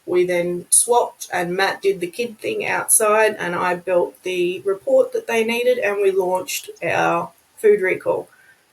We then swapped, and Matt did the kid thing outside, and I built the report that they needed, and we launched our food recall.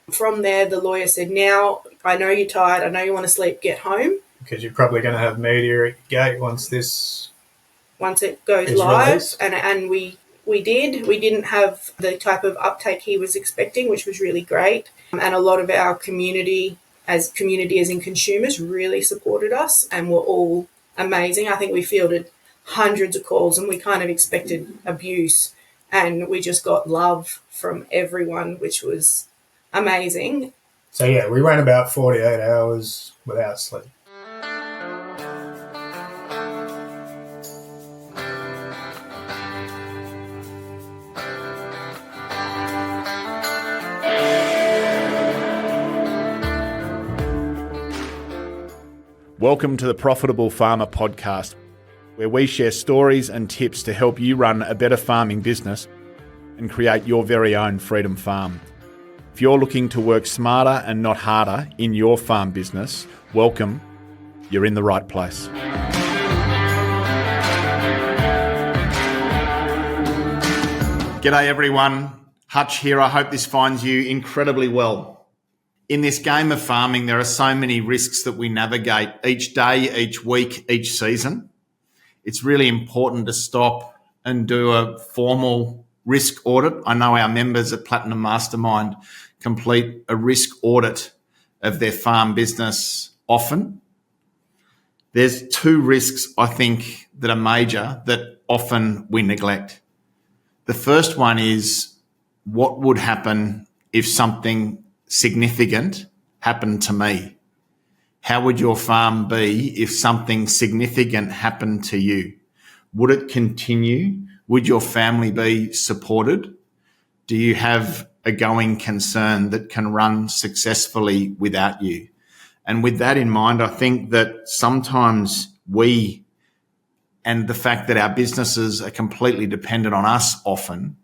From there, the lawyer said, now, I know you're tired, I know you want to sleep, get home. Because you're probably going to have media at gate once it goes live. Released. And we did. We didn't have the type of uptake he was expecting, which was really great. And a lot of our community as in consumers really supported us and were all amazing. I think we fielded hundreds of calls, and we kind of expected abuse, and we just got love from everyone, which was amazing. So yeah, we went about 48 hours without sleep. Welcome to the Profitable Farmer podcast, where we share stories and tips to help you run a better farming business and create your very own freedom farm. If you're looking to work smarter and not harder in your farm business, welcome. You're in the right place. G'day everyone, Hutch here. I hope this finds you incredibly well. In this game of farming, there are so many risks that we navigate each day, each week, each season. It's really important to stop and do a formal risk audit. I know our members at Platinum Mastermind complete a risk audit of their farm business often. There's two risks, I think, that are major that often we neglect. The first one is, what would happen if something significant happened to me? How would your farm be if something significant happened to you? Would it continue? Would your family be supported? Do you have a going concern that can run successfully without you? And with that in mind, I think that sometimes we, and the fact that our businesses are completely dependent on us often,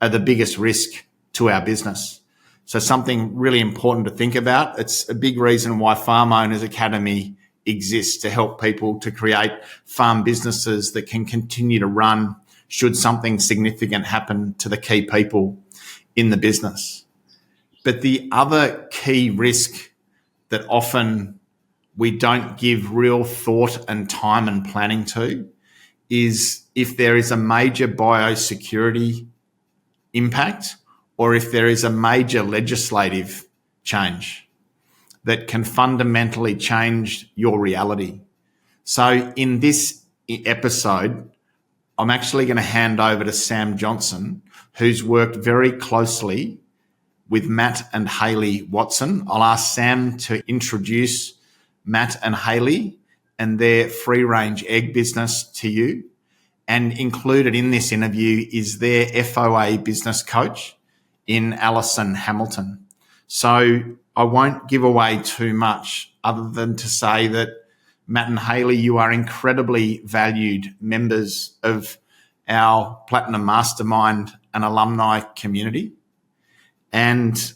are the biggest risk to our business. So something really important to think about. It's a big reason why Farm Owners Academy exists, to help people to create farm businesses that can continue to run should something significant happen to the key people in the business. But the other key risk that often we don't give real thought and time and planning to is if there is a major biosecurity impact, or if there is a major legislative change that can fundamentally change your reality. So in this episode, I'm actually going to hand over to Sam Johnson, who's worked very closely with Matt and Hayley Watson. I'll ask Sam to introduce Matt and Hayley and their free-range egg business to you. And included in this interview is their FOA business coach in Alison Hamilton. So I won't give away too much other than to say that Matt and Hayley, you are incredibly valued members of our Platinum Mastermind and alumni community. And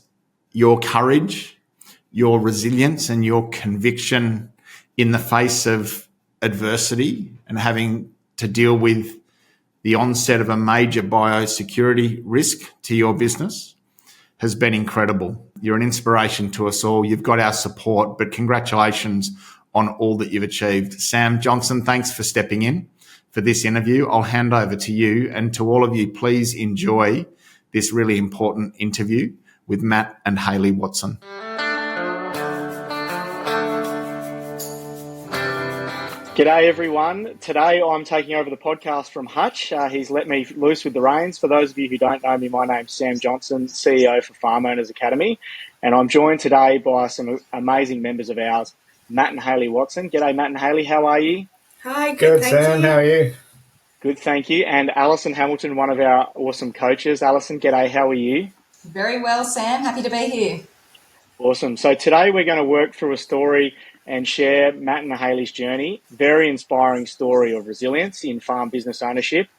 your courage, your resilience and your conviction in the face of adversity and having to deal with the onset of a major biosecurity risk to your business has been incredible. You're an inspiration to us all. You've got our support, but congratulations on all that you've achieved. Sam Johnson, thanks for stepping in for this interview. I'll hand over to you, and to all of you, please enjoy this really important interview with Matt and Hayley Watson. G'day everyone. Today I'm taking over the podcast from Hutch. He's let me loose with the reins. For those of you who don't know me, my name's Sam Johnson, CEO for Farm Owners Academy, and I'm joined today by some amazing members of ours, Matt and Hayley Watson. G'day Matt and Hayley, how are you? Hi, Good, thank Sam, you. how are you? Good, thank you. And Alison Hamilton, one of our awesome coaches. Alison, g'day, how are you? Very well, Sam. Happy to be here. Awesome. So today we're going to work through a story and share Matt and Hayley's journey. Very inspiring story of resilience in farm business ownership,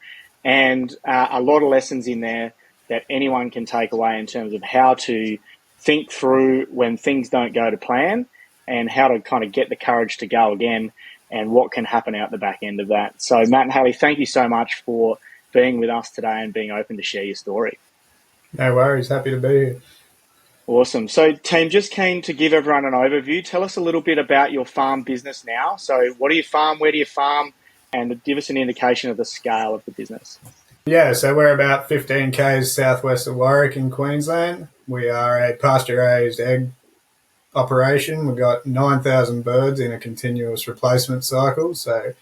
and a lot of lessons in there that anyone can take away in terms of how to think through when things don't go to plan and how to kind of get the courage to go again and what can happen out the back end of that. So Matt and Hayley, thank you so much for being with us today and being open to share your story. No worries. Happy to be here. Awesome. So team, just keen to give everyone an overview. Tell us a little bit about your farm business now. So what do you farm? Where do you farm? And give us an indication of the scale of the business. Yeah, so we're about 15 k's southwest of Warwick in Queensland. We are a pasture-raised egg operation. We've got 9,000 birds in a continuous replacement cycle. So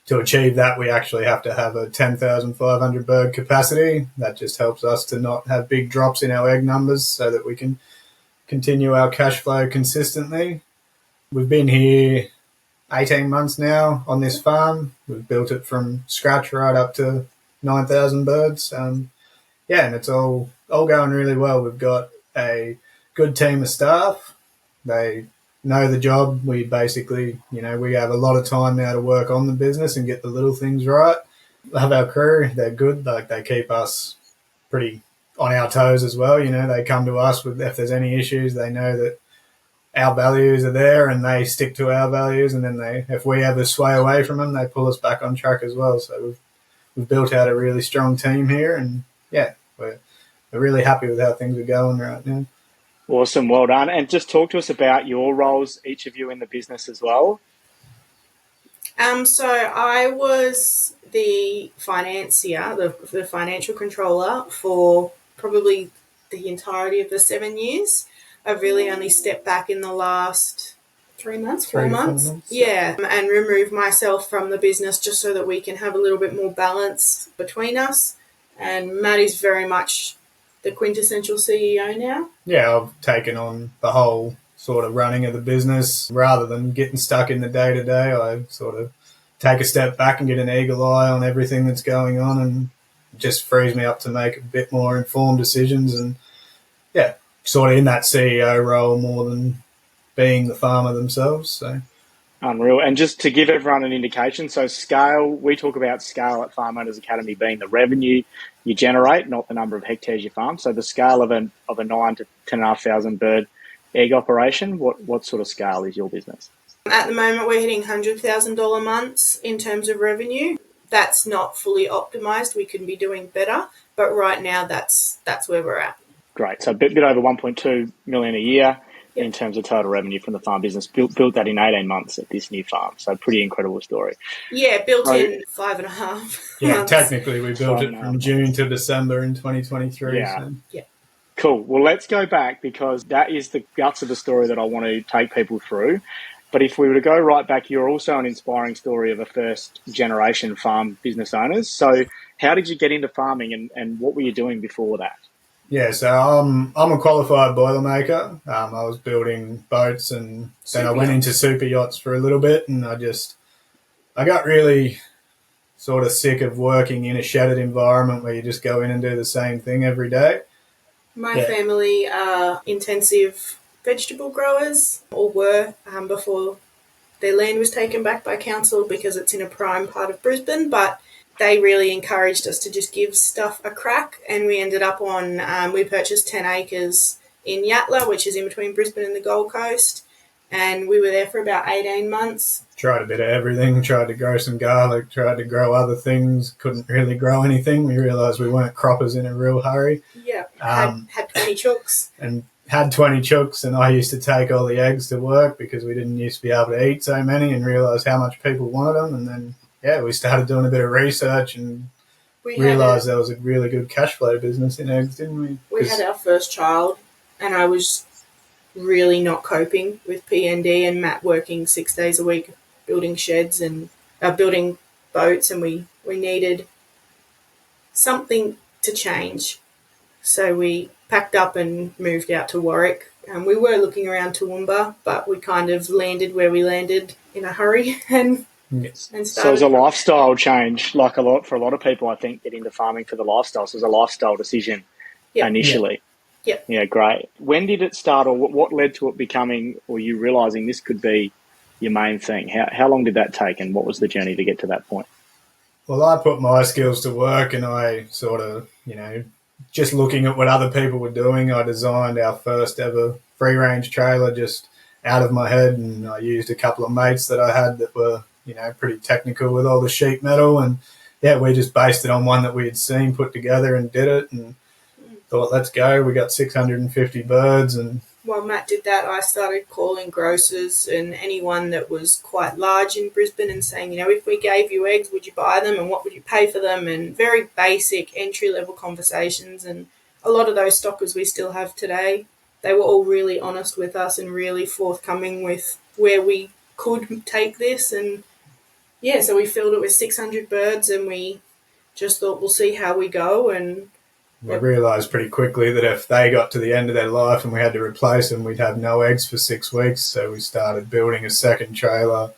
to achieve that, we actually have to have a 10,500 bird capacity. That just helps us to not have big drops in our egg numbers so that we can continue our cash flow consistently. We've been here 18 months now on this farm. We've built it from scratch right up to 9,000 birds. And it's all going really well. We've got a good team of staff. They know the job. We basically, we have a lot of time now to work on the business and get the little things right. Love our crew. They're good. They keep us pretty on our toes as well. They come to us with if there's any issues. They know that our values are there and they stick to our values. And then if we ever sway away from them, they pull us back on track as well. So we've built out a really strong team here, and we're really happy with how things are going right now. Awesome, well done. And just talk to us about your roles, each of you in the business as well. So I was the financier, the financial controller for probably the entirety of the 7 years. I've really only stepped back in the last 4 months. Yeah, and removed myself from the business just so that we can have a little bit more balance between us. And Matt is very much the quintessential CEO now. Yeah, I've taken on the whole sort of running of the business. Rather than getting stuck in the day-to-day, I sort of take a step back and get an eagle eye on everything that's going on, and it just frees me up to make a bit more informed decisions and, sort of in that CEO role more than being the farmer themselves. So unreal. And just to give everyone an indication, so scale, we talk about scale at Farm Owners Academy being the revenue you generate, not the number of hectares you farm. So the scale of a 9 to 10,500 bird egg operation, what sort of scale is your business? At the moment, we're hitting $100,000 months in terms of revenue. That's not fully optimized. We can be doing better, but right now that's where we're at. Great. So a bit over 1.2 million a year in terms of total revenue from the farm business. Built that in 18 months at this new farm. So pretty incredible story. Yeah, built in 5.5 Yeah, months. technically we built it from June to December in 2023. Yeah. So. Yeah. Cool. Well, let's go back because that is the guts of the story that I want to take people through. But if we were to go right back, you're also an inspiring story of a first-generation farm business owners. So how did you get into farming and what were you doing before that? Yeah, so I'm a qualified boilermaker. I was building boats and then I went into super yachts for a little bit, and I got really sort of sick of working in a shedded environment where you just go in and do the same thing every day. My family are intensive vegetable growers, or were before their land was taken back by council because it's in a prime part of Brisbane, but they really encouraged us to just give stuff a crack, and we ended up we purchased 10 acres in Yatala, which is in between Brisbane and the Gold Coast, and we were there for about 18 months. Tried a bit of everything, tried to grow some garlic, tried to grow other things, couldn't really grow anything. We realised we weren't croppers in a real hurry. Yeah, had 20 chooks. And had 20 chooks, and I used to take all the eggs to work because we didn't used to be able to eat so many, and realised how much people wanted them, and then we started doing a bit of research and realised there was a really good cash flow business in eggs, didn't we? We had our first child, and I was really not coping with PND and Matt working 6 days a week, building sheds and building boats, and we needed something to change. So we packed up and moved out to Warwick. We were looking around Toowoomba, but we kind of landed where we landed in a hurry and so it was a lifestyle change, like for a lot of people, I think, get into farming for the lifestyle. So it was a lifestyle decision initially. Yeah, great. When did it start, or what led to it becoming, or you realising this could be your main thing? How long did that take, and what was the journey to get to that point? Well, I put my skills to work, and I sort of, just looking at what other people were doing, I designed our first ever free-range trailer just out of my head, and I used a couple of mates that I had that were pretty technical with all the sheet metal. And yeah, we just based it on one that we had seen put together and did it and thought, let's go. We got 650 birds. And while Matt did that, I started calling grocers and anyone that was quite large in Brisbane and saying, if we gave you eggs, would you buy them and what would you pay for them? And very basic entry-level conversations. And a lot of those stockers we still have today, they were all really honest with us and really forthcoming with where we could take this. And yeah, so we filled it with 600 birds and we just thought we'll see how we go. And we realised pretty quickly that if they got to the end of their life and we had to replace them, we'd have no eggs for 6 weeks. So we started building a second trailer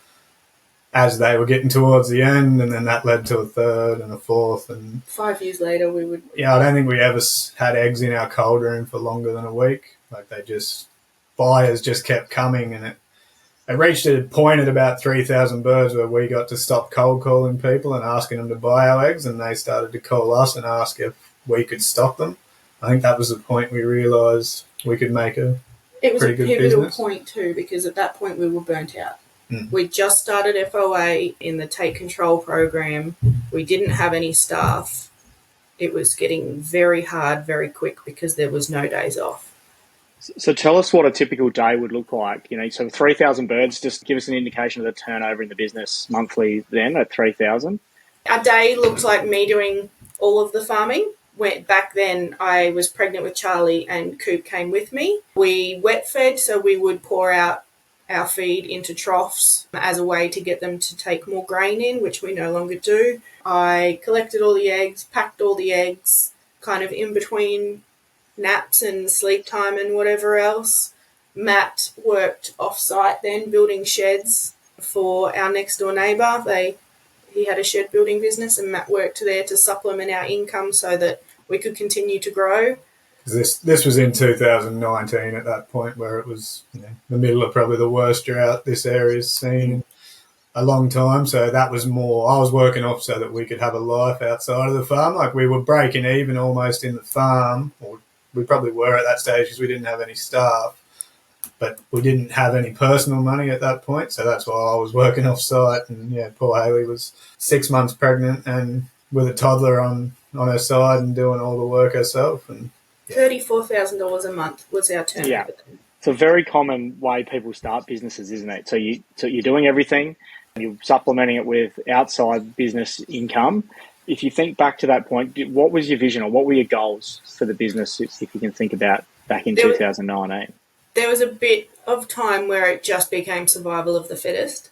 as they were getting towards the end, and then that led to a third and a fourth. And 5 years later, we would... Yeah, I don't think we ever had eggs in our cold room for longer than a week. Like buyers just kept coming, and it reached a point at about 3,000 birds where we got to stop cold calling people and asking them to buy our eggs, and they started to call us and ask if we could stock them. I think that was the point we realised we could make a pretty good business. It was a pivotal point too, because at that point we were burnt out. We just started FOA in the Take Control program. We didn't have any staff. It was getting very hard very quick because there was no days off. So tell us what a typical day would look like. So 3,000 birds, just give us an indication of the turnover in the business monthly then at 3,000. A day looked like me doing all of the farming. Back then I was pregnant with Charlie and Coop came with me. We wet fed, so we would pour out our feed into troughs as a way to get them to take more grain in, which we no longer do. I collected all the eggs, packed all the eggs, kind of in between naps and sleep time and whatever else. Matt worked off-site then, building sheds for our next-door neighbour. He had a shed building business, and Matt worked there to supplement our income so that we could continue to grow. This was in 2019 at that point, where it was the middle of probably the worst drought this area's seen in a long time. So that was more, I was working off so that we could have a life outside of the farm. Like we were breaking even almost in the farm, or we probably were at that stage because we didn't have any staff, but we didn't have any personal money at that point. So that's why I was working off site. And yeah, poor Hayley was 6 months pregnant and with a toddler on her side and doing all the work herself. And $34,000 a month was our turnover. Yeah, it's a very common way people start businesses, isn't it? So you're doing everything, you're supplementing it with outside business income. If you think back to that point, what was your vision or what were your goals for the business, if you can think about back in 2019? There was a bit of time where it just became survival of the fittest.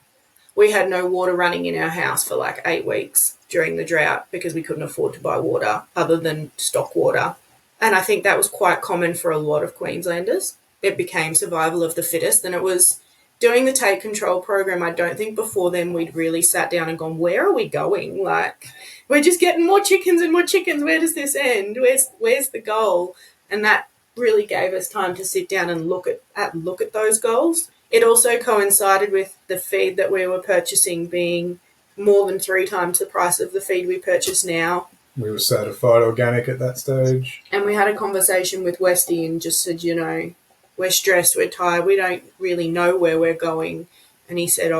We had no water running in our house for like 8 weeks during the drought because we couldn't afford to buy water other than stock water. And I think that was quite common for a lot of Queenslanders. It became survival of the fittest, and it was doing the Take Control program. I don't think before then we'd really sat down and gone, where are we going? Like, we're just getting more chickens and more chickens. Where does this end? Where's the goal? And that really gave us time to sit down and look at those goals. It also coincided with the feed that we were purchasing being more than 3 times the price of the feed we purchase now. We were certified organic at that stage. And we had a conversation with Westy and just said, we're stressed, we're tired, we don't really know where we're going. And he said,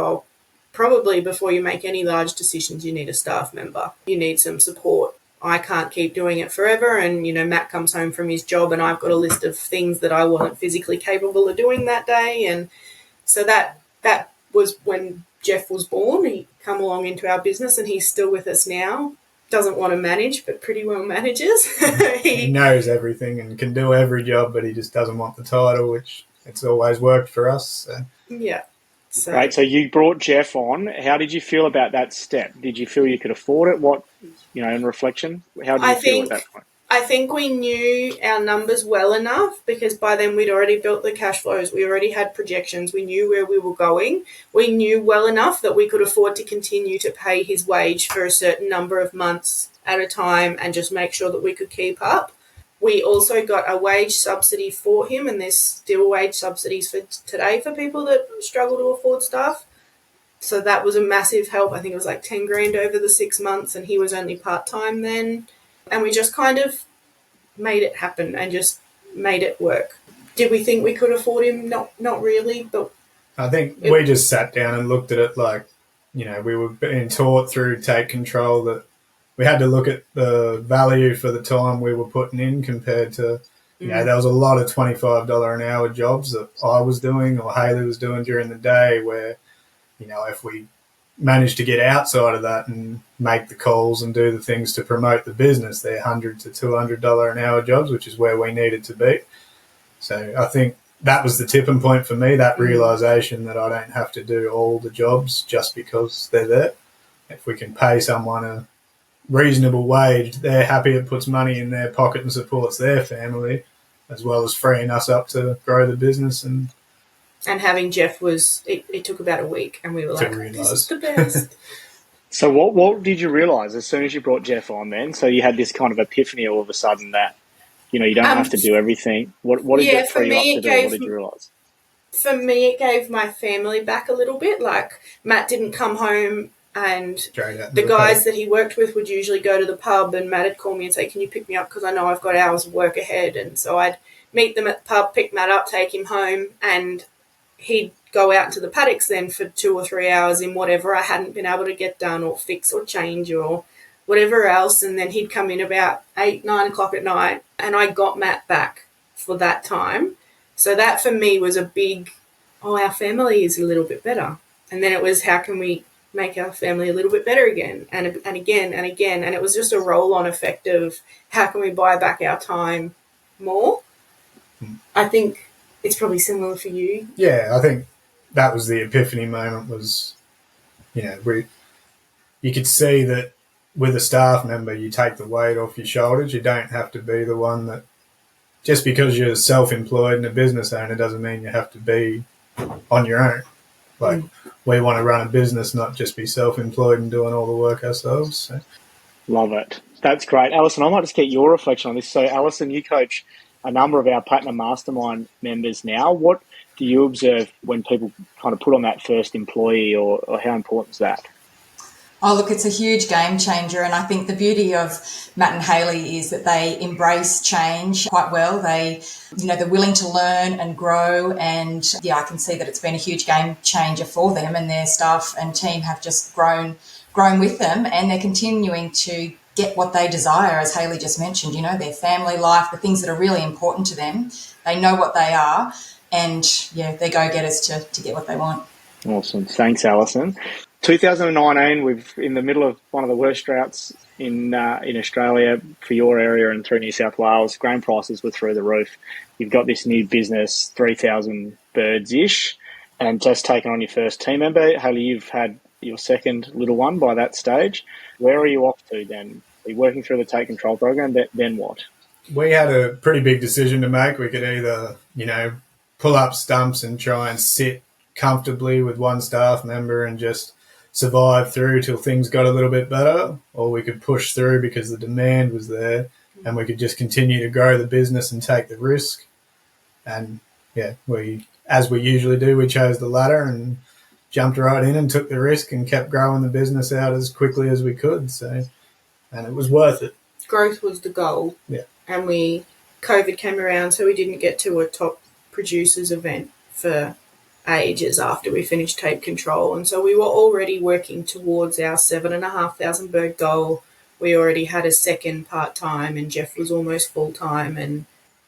probably before you make any large decisions, you need a staff member. You need some support. I can't keep doing it forever. And, Matt comes home from his job and I've got a list of things that I wasn't physically capable of doing that day. And so that was when Jeff was born. He come along into our business and he's still with us now. Doesn't want to manage, but pretty well manages. He knows everything and can do every job, but he just doesn't want the title, which it's always worked for us. So. Yeah. Right, so you brought Jeff on. How did you feel about that step? Did you feel you could afford it? What, in reflection, how did you feel at that point? I think we knew our numbers well enough because by then we'd already built the cash flows. We already had projections. We knew where we were going. We knew well enough that we could afford to continue to pay his wage for a certain number of months at a time and just make sure that we could keep up. We also got a wage subsidy for him, and there's still wage subsidies for today for people that struggle to afford stuff. So that was a massive help. I think it was like 10 grand over the 6 months, and he was only part-time then. And we just kind of made it happen and just made it work. Did we think we could afford him? Not really, but... I think we just sat down and looked at it like, we were being taught through Take Control that we had to look at the value for the time we were putting in compared to, there was a lot of $25 an hour jobs that I was doing or Hayley was doing during the day where, if we managed to get outside of that and make the calls and do the things to promote the business, they're $100 to $200 an hour jobs, which is where we needed to be. So I think that was the tipping point for me, that realisation that I don't have to do all the jobs just because they're there. If we can pay someone a reasonable wage, they're happy, it puts money in their pocket and supports their family, as well as freeing us up to grow the business. And having Jeff it took about a week, and we were like, this is the best. So what did you realise as soon as you brought Jeff on then? So you had this kind of epiphany all of a sudden that, you don't have to do everything. What did that free you up to do? What did you realise? For me, it gave my family back a little bit. Like, Matt didn't come home, and the guys that he worked with would usually go to the pub, and Matt would call me and say, can you pick me up, because I know I've got hours of work ahead. And so I'd meet them at the pub, pick Matt up, take him home, and he'd go out into the paddocks then for 2 or 3 hours in whatever I hadn't been able to get done or fix or change or whatever else. And then he'd come in about 8, 9 o'clock at night, and I got Matt back for that time. So that for me was a big, our family is a little bit better. And then it was, how can we make our family a little bit better again and again and again. And it was just a roll-on effect of how can we buy back our time more. I think it's probably similar for you. Yeah, I think that was the epiphany moment was, you could see that with a staff member, you take the weight off your shoulders. You don't have to be the one that, just because you're self-employed and a business owner doesn't mean you have to be on your own. Like, we want to run a business, not just be self-employed and doing all the work ourselves. So. Love it. That's great. Alison, I might just get your reflection on this. So, Alison, you coach a number of our Platinum Mastermind members now. What do you observe when people kind of put on that first employee, or how important is that? Oh, look, it's a huge game changer. And I think the beauty of Matt and Hayley is that they embrace change quite well. They're willing to learn and grow. And I can see that it's been a huge game changer for them, and their staff and team have just grown with them, and they're continuing to get what they desire, as Hayley just mentioned, their family life, the things that are really important to them. They know what they are, and they're go-getters to get what they want. Awesome. Thanks, Alison. 2019, we're in the middle of one of the worst droughts in Australia for your area and through New South Wales. Grain prices were through the roof. You've got this new business, 3,000 birds-ish, and just taken on your first team member. Hayley, you've had your second little one by that stage. Where are you off to then? Are you working through the Take Control program? Then what? We had a pretty big decision to make. We could either, pull up stumps and try and sit comfortably with one staff member and just survive through till things got a little bit better, or we could push through because the demand was there and we could just continue to grow the business and take the risk. And as we usually do, we chose the latter and jumped right in and took the risk and kept growing the business out as quickly as we could. So, and it was worth it. Growth was the goal. Yeah. And COVID came around, so we didn't get to a top producers event for ages after we finished Take Control. And so we were already working towards our 7,500 bird goal. We already had a second part-time, and Jeff was almost full-time. And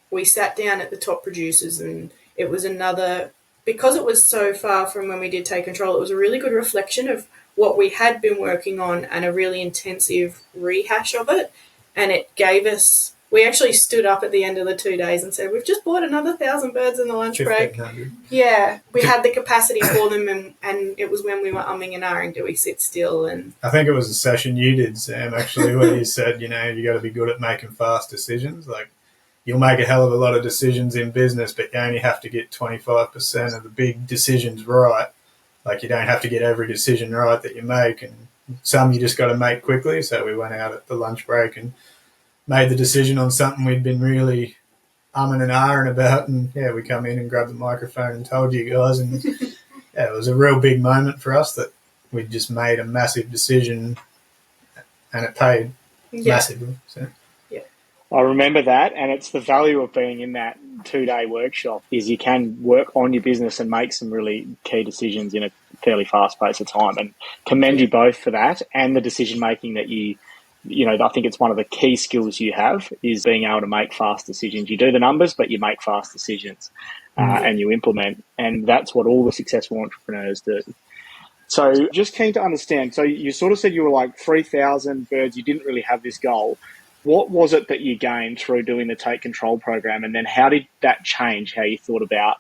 we sat down at the top producers, and it was because it was so far from when we did Take Control, it was a really good reflection of what we had been working on and a really intensive rehash of it. And it gave us, we actually stood up at the end of the 2 days and said, we've just bought another 1,000 birds in the lunch break. Yeah, we had the capacity for them, and it was when we were umming and ahhing, do we sit still? And I think it was a session you did, Sam, actually, where you said, you got to be good at making fast decisions. Like, you'll make a hell of a lot of decisions in business, but you only have to get 25% of the big decisions right. Like, you don't have to get every decision right that you make, and some you just got to make quickly. So we went out at the lunch break and made the decision on something we'd been really umming and ahhing about, and we come in and grabbed the microphone and told you guys, and it was a real big moment for us that we'd just made a massive decision, and it paid massively. So. I remember that, and it's the value of being in that 2-day workshop is you can work on your business and make some really key decisions in a fairly fast pace of time, and commend you both for that and the decision making that I think it's one of the key skills you have is being able to make fast decisions. You do the numbers, but you make fast decisions and you implement, and that's what all the successful entrepreneurs do. So just keen to understand, so you sort of said you were like 3,000 birds, you didn't really have this goal. What was it that you gained through doing the Take Control program? And then how did that change how you thought about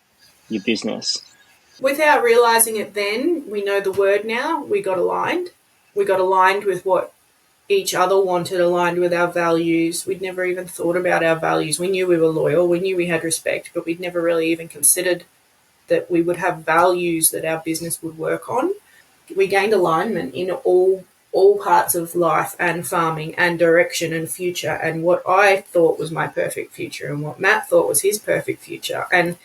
your business? Without realising it then, we know the word now, we got aligned. We got aligned with what each other wanted, aligned with our values. We'd never even thought about our values. We knew we were loyal, we knew we had respect, but we'd never really even considered that we would have values that our business would work on. We gained alignment in all parts of life and farming and direction and future, and what I thought was my perfect future and what Matt thought was his perfect future. And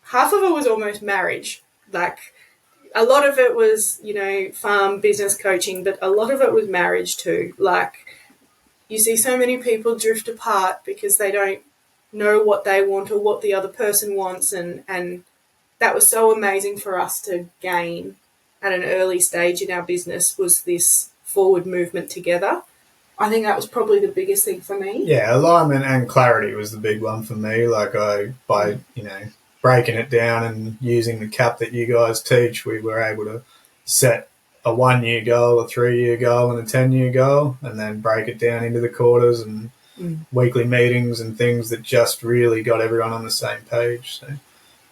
half of it was almost marriage. Like, a lot of it was, farm business coaching, but a lot of it was marriage too. Like, you see so many people drift apart because they don't know what they want or what the other person wants, and that was so amazing for us to gain at an early stage in our business, was this forward movement together. I think that was probably the biggest thing for me. Yeah, alignment and clarity was the big one for me. Like by breaking it down and using the CAP that you guys teach, we were able to set a 1-year goal, a 3-year goal, and a 10-year goal, and then break it down into the quarters and weekly meetings and things that just really got everyone on the same page. So.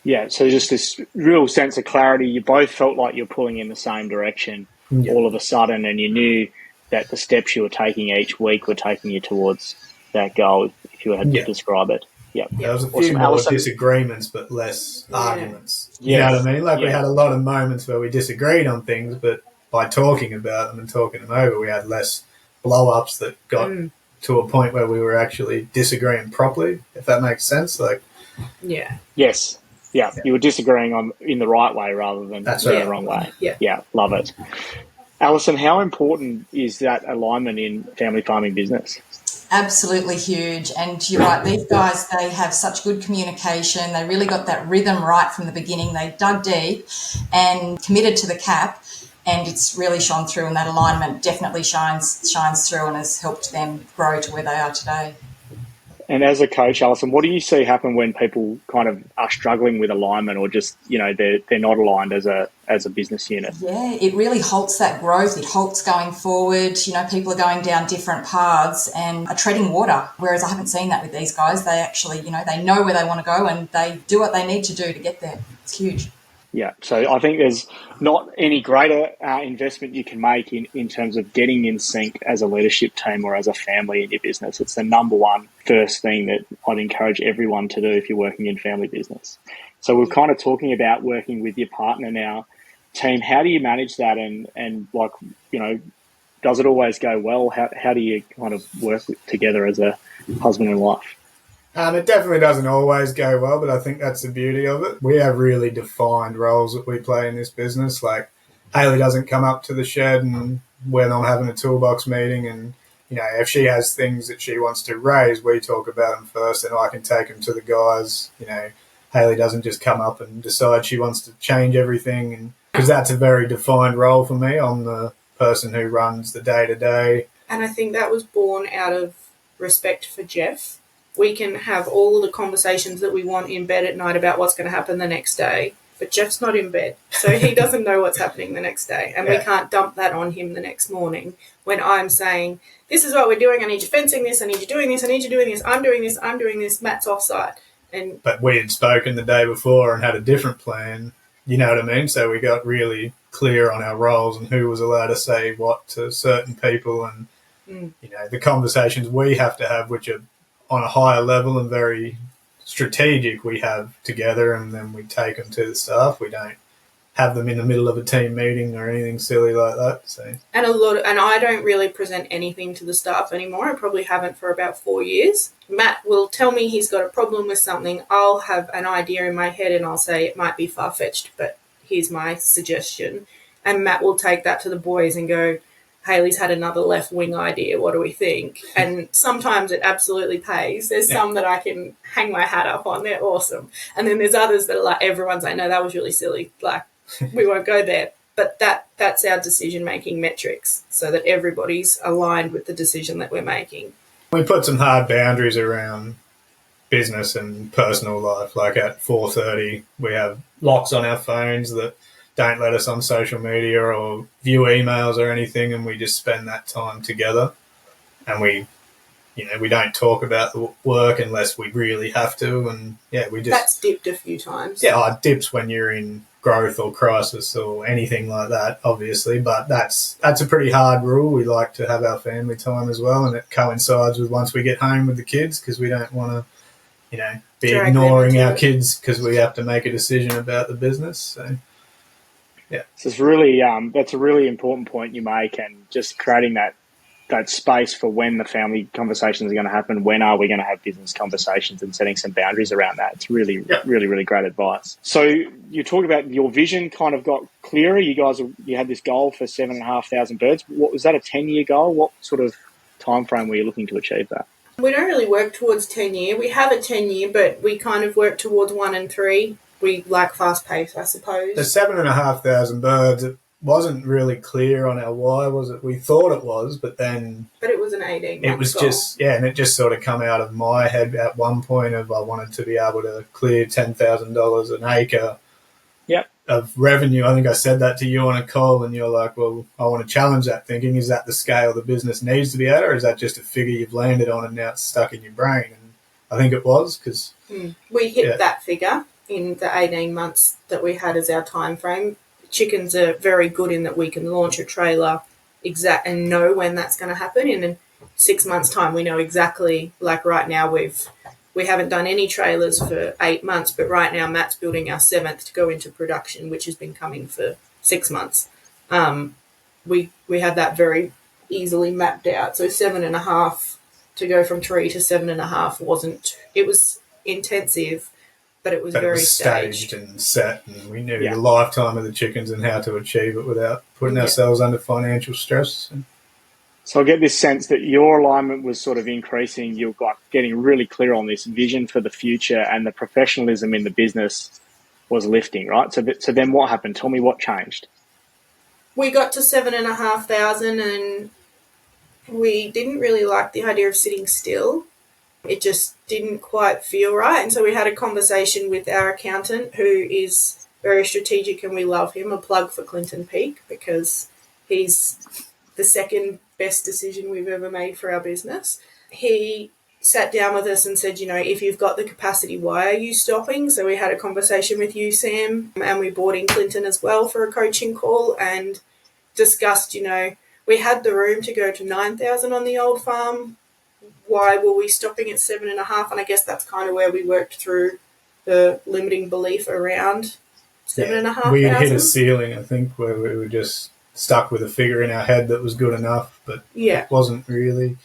Yeah, so just this real sense of clarity. You both felt like you're pulling in the same direction all of a sudden, and you knew that the steps you were taking each week were taking you towards that goal, if you had to describe it. Yeah, there was a few more disagreements, but less arguments. You know what I mean? Like we had a lot of moments where we disagreed on things, but by talking about them and talking them over, we had less blow-ups that got to a point where we were actually disagreeing properly, if that makes sense. Like, yes. Yeah, you were disagreeing in the right way rather than the wrong way. Yeah, love it. Alison, how important is that alignment in family farming business? Absolutely huge. And you're right, these guys, they have such good communication. They really got that rhythm right from the beginning. They dug deep and committed to the CAP, and it's really shone through, and that alignment definitely shines through and has helped them grow to where they are today. And as a coach, Alison, what do you see happen when people kind of are struggling with alignment, or just, they're not aligned as a business unit? Yeah, it really halts that growth. It halts going forward. People are going down different paths and are treading water, whereas I haven't seen that with these guys. They actually, they know where they want to go and they do what they need to do to get there. It's huge. Yeah, so I think there's not any greater investment you can make in terms of getting in sync as a leadership team or as a family in your business. It's the number one first thing that I'd encourage everyone to do if you're working in family business. So we're kind of talking about working with your partner now. Team, how do you manage that? And like, does it always go well? How do you kind of work together as a husband and wife? It definitely doesn't always go well, but I think that's the beauty of it. We have really defined roles that we play in this business. Like, Hayley doesn't come up to the shed and when I'm having a toolbox meeting and, if she has things that she wants to raise, we talk about them first and I can take them to the guys. Hayley doesn't just come up and decide she wants to change everything, and because that's a very defined role for me. I'm the person who runs the day-to-day. And I think that was born out of respect for Jeff. We can have all of the conversations that we want in bed at night about what's going to happen the next day, but Jeff's not in bed, so he doesn't know what's happening the next day, and we can't dump that on him the next morning when I'm saying, this is what we're doing, I need you fencing this, I need you doing this, I need you doing this, I'm doing this, Matt's offside. But we had spoken the day before and had a different plan, you know what I mean? So we got really clear on our roles and who was allowed to say what to certain people, and the conversations we have to have, which are on a higher level and very strategic, we have together, and then we take them to the staff. We don't have them in the middle of a team meeting or anything silly like that. So, and I don't really present anything to the staff anymore. I probably haven't for about 4 years. Matt will tell me he's got a problem with something. I'll have an idea in my head and I'll say it might be far-fetched, but here's my suggestion. And Matt will take that to the boys and go, Hayley's had another left wing idea. What do we think? And sometimes it absolutely pays. There's some that I can hang my hat up on. They're awesome. And then there's others that are like, everyone's like, no, that was really silly. Like, we won't go there. But that's our decision-making metrics, so that everybody's aligned with the decision that we're making. We put some hard boundaries around business and personal life. Like at 4:30, we have locks on our phones that don't let us on social media or view emails or anything, and we just spend that time together. And we don't talk about the work unless we really have to. And we just... That's dipped a few times. Yeah, it dips when you're in growth or crisis or anything like that, obviously. But that's a pretty hard rule. We like to have our family time as well, and it coincides with once we get home with the kids, because we don't want to, be ignoring our kids because we have to make a decision about the business. So, yeah. So it's really that's a really important point you make, and just creating that space for when the family conversations are going to happen, when are we going to have business conversations, and setting some boundaries around that. It's really, really, really great advice. So you talked about your vision kind of got clearer. You had this goal for 7,500 birds. What was that, a 10-year goal? What sort of time frame were you looking to achieve that? We don't really work towards 10-year. We have a 10-year, but we kind of work towards 1 and 3. We like fast pace, I suppose. The 7,500 birds, it wasn't really clear on our why, was it? We thought it was, but it was an 18-month goal. It was just, and it just sort of come out of my head at one point of I wanted to be able to clear $10,000 an acre of revenue. I think I said that to you on a call, and you're like, well, I want to challenge that thinking. Is that the scale the business needs to be at, or is that just a figure you've landed on and now it's stuck in your brain? And I think it was, because... We hit that figure in the 18 months that we had as our time frame. Chickens are very good in that we can launch a trailer and know when that's going to happen. And in 6 months' time, we know exactly, like right now, we haven't done any trailers for 8 months, but right now Matt's building our 7th to go into production, which has been coming for 6 months. We had that very easily mapped out. So 7.5 to go from 3 to 7.5 it was intensive, but it was staged and set, and we knew the lifetime of the chickens and how to achieve it without putting ourselves under financial stress. So I get this sense that your alignment was sort of increasing. You're getting really clear on this vision for the future, and the professionalism in the business was lifting, right? So then what happened? Tell me what changed. We got to 7,500 and we didn't really like the idea of sitting still. It just didn't quite feel right. And so we had a conversation with our accountant, who is very strategic, and we love him. A plug for Clinton Peak, because he's the second best decision we've ever made for our business. He sat down with us and said, if you've got the capacity, why are you stopping? So we had a conversation with you, Sam, and we brought in Clinton as well for a coaching call and discussed, we had the room to go to 9,000 on the old farm. Why were we stopping at 7.5? And I guess that's kind of where we worked through the limiting belief around 7.5. We had hit a ceiling, I think, where we were just stuck with a figure in our head that was good enough, but it wasn't really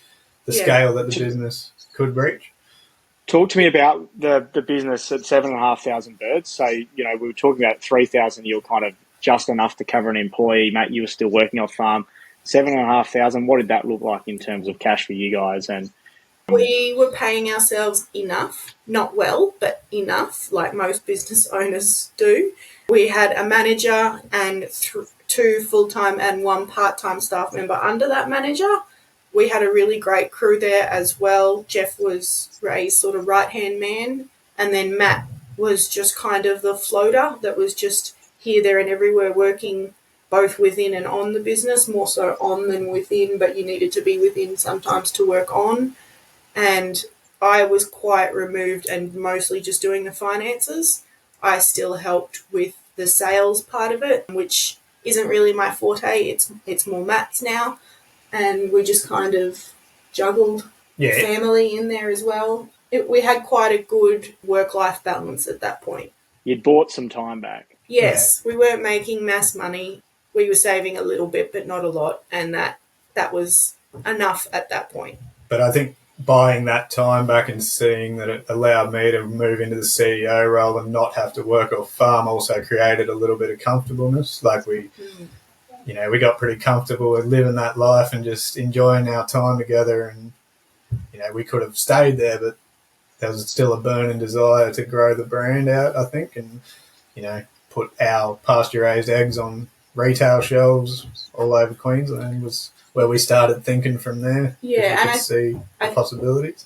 the scale that the business could reach. Talk to me about the business at 7,500 birds. So, we were talking about 3,000, you were kind of just enough to cover an employee. Matt, you were still working off farm. 7,500, what did that look like in terms of cash for you guys? And we were paying ourselves enough, not well, but enough, like most business owners do. We had a manager and 2 full-time and 1 part-time staff member under that manager. We had a really great crew there as well. Jeff was Ray's sort of right-hand man, and then Matt was just kind of the floater that was just here, there and everywhere, working both within and on the business, more so on than within, but you needed to be within sometimes to work on. And I was quite removed and mostly just doing the finances. I still helped with the sales part of it, which isn't really my forte. It's more Matt's now. And we just kind of juggled family in there as well. We had quite a good work-life balance at that point. You'd bought some time back. Yes, we weren't making mass money. We were saving a little bit, but not a lot. And that was enough at that point. But I think buying that time back and seeing that it allowed me to move into the CEO role and not have to work off farm also created a little bit of comfortableness. Like we got pretty comfortable with living that life and just enjoying our time together. And, we could have stayed there, but there was still a burning desire to grow the brand out, I think, and, put our pasture-raised eggs on retail shelves all over Queensland was where we started thinking from there. Yeah, and I see the possibilities.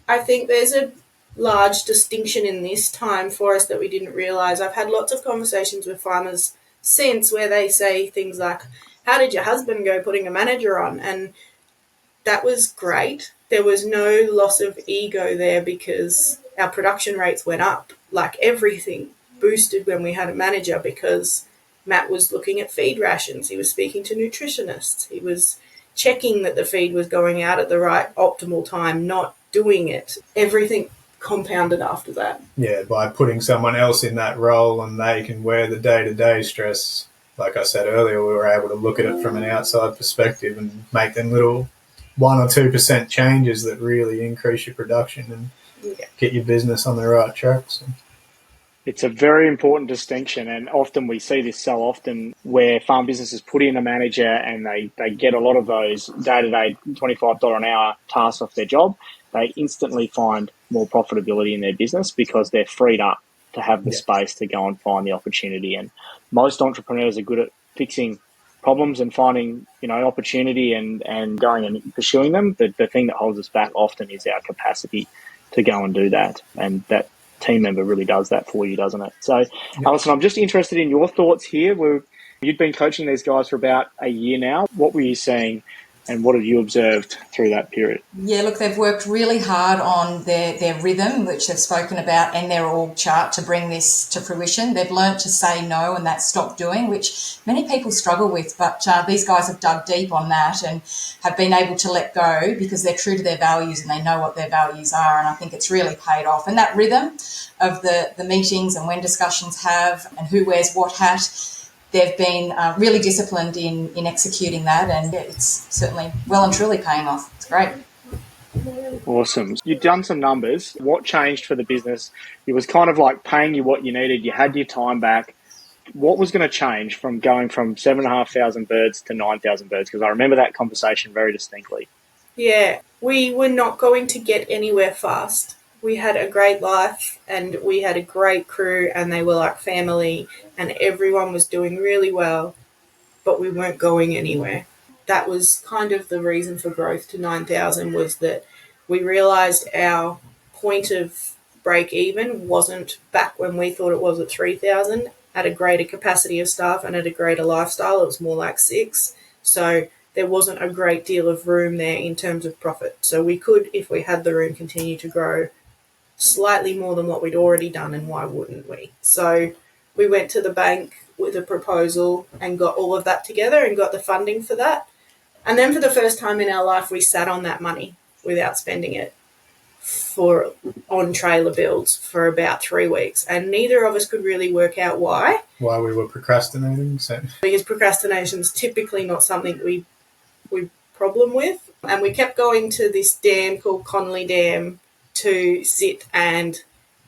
I think there's a large distinction in this time for us that we didn't realise. I've had lots of conversations with farmers since where they say things like, how did your husband go putting a manager on? And that was great. There was no loss of ego there because our production rates went up. Like everything boosted when we had a manager because Matt was looking at feed rations. He was speaking to nutritionists. He was checking that the feed was going out at the right optimal time, not doing it. Everything compounded after that. Yeah, by putting someone else in that role and they can wear the day-to-day stress. Like I said earlier, we were able to look at it from an outside perspective and make them little 1 or 2% changes that really increase your production and get your business on the right track. So. It's a very important distinction, and often we see this so often where farm businesses put in a manager and they get a lot of those day-to-day $25 an hour tasks off their job. They instantly find more profitability in their business because they're freed up to have the space to go and find the opportunity. And most entrepreneurs are good at fixing problems and finding, opportunity and going and pursuing them. The thing that holds us back often is our capacity to go and do that. And that team member really does that for you, doesn't it? So, Alison, I'm just interested in your thoughts here. You'd been coaching these guys for about a year now. What were you seeing and what have you observed through that period? Yeah, look, they've worked really hard on their rhythm, which they've spoken about, and their org chart to bring this to fruition. They've learnt to say no and that stop doing, which many people struggle with, but these guys have dug deep on that and have been able to let go because they're true to their values and they know what their values are, and I think it's really paid off. And that rhythm of the meetings and when discussions have and who wears what hat, they've been really disciplined in executing that, and it's certainly well and truly paying off. It's great. Awesome. You've done some numbers. What changed for the business? It was kind of like paying you what you needed. You had your time back. What was going to change from going from 7,500 birds to 9,000 birds? Because I remember that conversation very distinctly. Yeah, we were not going to get anywhere fast. We had a great life and we had a great crew and they were like family and everyone was doing really well, but we weren't going anywhere. That was kind of the reason for growth to 9,000 was that we realised our point of break even wasn't back when we thought it was at 3,000 at a greater capacity of staff and at a greater lifestyle. It was more like 6. So there wasn't a great deal of room there in terms of profit. So we could, if we had the room, continue to grow slightly more than what we'd already done, and why wouldn't we? So we went to the bank with a proposal and got all of that together and got the funding for that. And then for the first time in our life, we sat on that money without spending it on trailer builds for about 3 weeks. And neither of us could really work out why. Why we were procrastinating. So. Because procrastination is typically not something we problem with. And we kept going to this dam called Conley Dam to sit and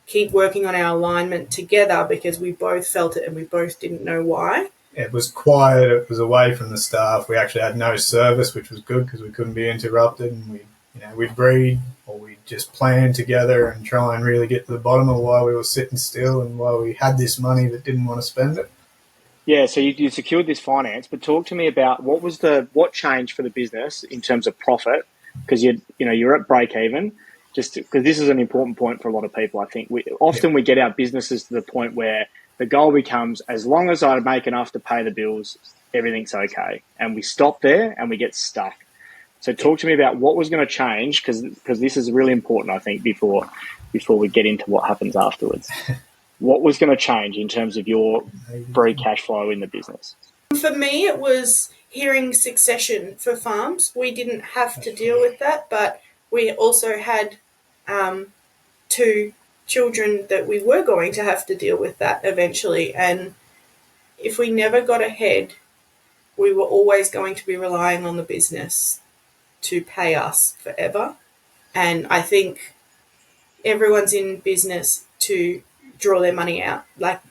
keep working on our alignment together because we both felt it and we both didn't know why. It was quiet. It was away from the staff. We actually had no service, which was good because we couldn't be interrupted. And we'd breed or we'd just plan together and try and really get to the bottom of why we were sitting still and why we had this money but didn't want to spend it. Yeah, so you secured this finance, but talk to me about what changed for the business in terms of profit, because you're at break even. Just because this is an important point for a lot of people, I think we get our businesses to the point where the goal becomes, as long as I make enough to pay the bills, everything's okay, and we stop there and we get stuck. So talk to me about what was going to change, because this is really important, I think, before we get into what happens afterwards. What was going to change in terms of your free cash flow in the business? For me, it was hearing succession for farms. We didn't have to deal with that, but we also had 2 children that we were going to have to deal with that eventually. And if we never got ahead, we were always going to be relying on the business to pay us forever. And I think everyone's in business to draw their money out. Like,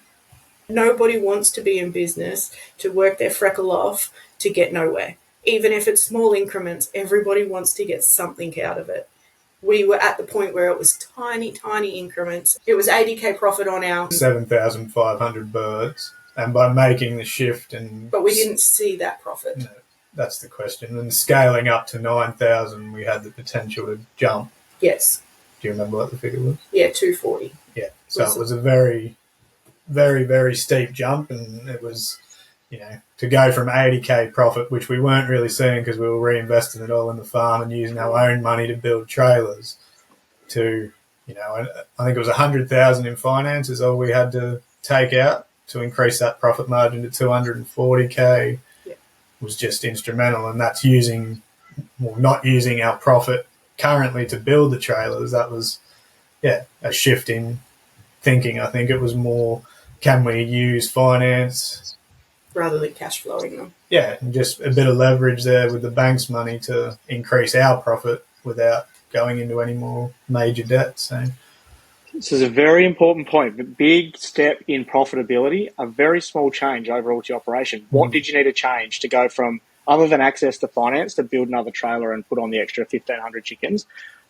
Nobody wants to be in business to work their freckle off to get nowhere. Even if it's small increments, everybody wants to get something out of it. We were at the point where it was tiny, tiny increments. It was 80K profit on our 7,500 birds. And by making the shift But we didn't see that profit. No, that's the question. And scaling up to 9,000, we had the potential to jump. Yes. Do you remember what the figure was? Yeah, 240. Yeah. So it was a very, very, very steep jump. And it was, to go from 80K profit, which we weren't really seeing because we were reinvesting it all in the farm and using our own money to build trailers, to, I think it was 100,000 in finance is all we had to take out to increase that profit margin to 240K. Was just instrumental. And that's not using our profit currently to build the trailers. That was, a shift in thinking. I think it was more, can we use finance rather than cash flowing them? Yeah, and just a bit of leverage there with the bank's money to increase our profit without going into any more major debt. So this is a very important point. The big step in profitability, a very small change overall to your operation. What did you need to change to go from, other than access to finance, to build another trailer and put on the extra 1,500 chickens?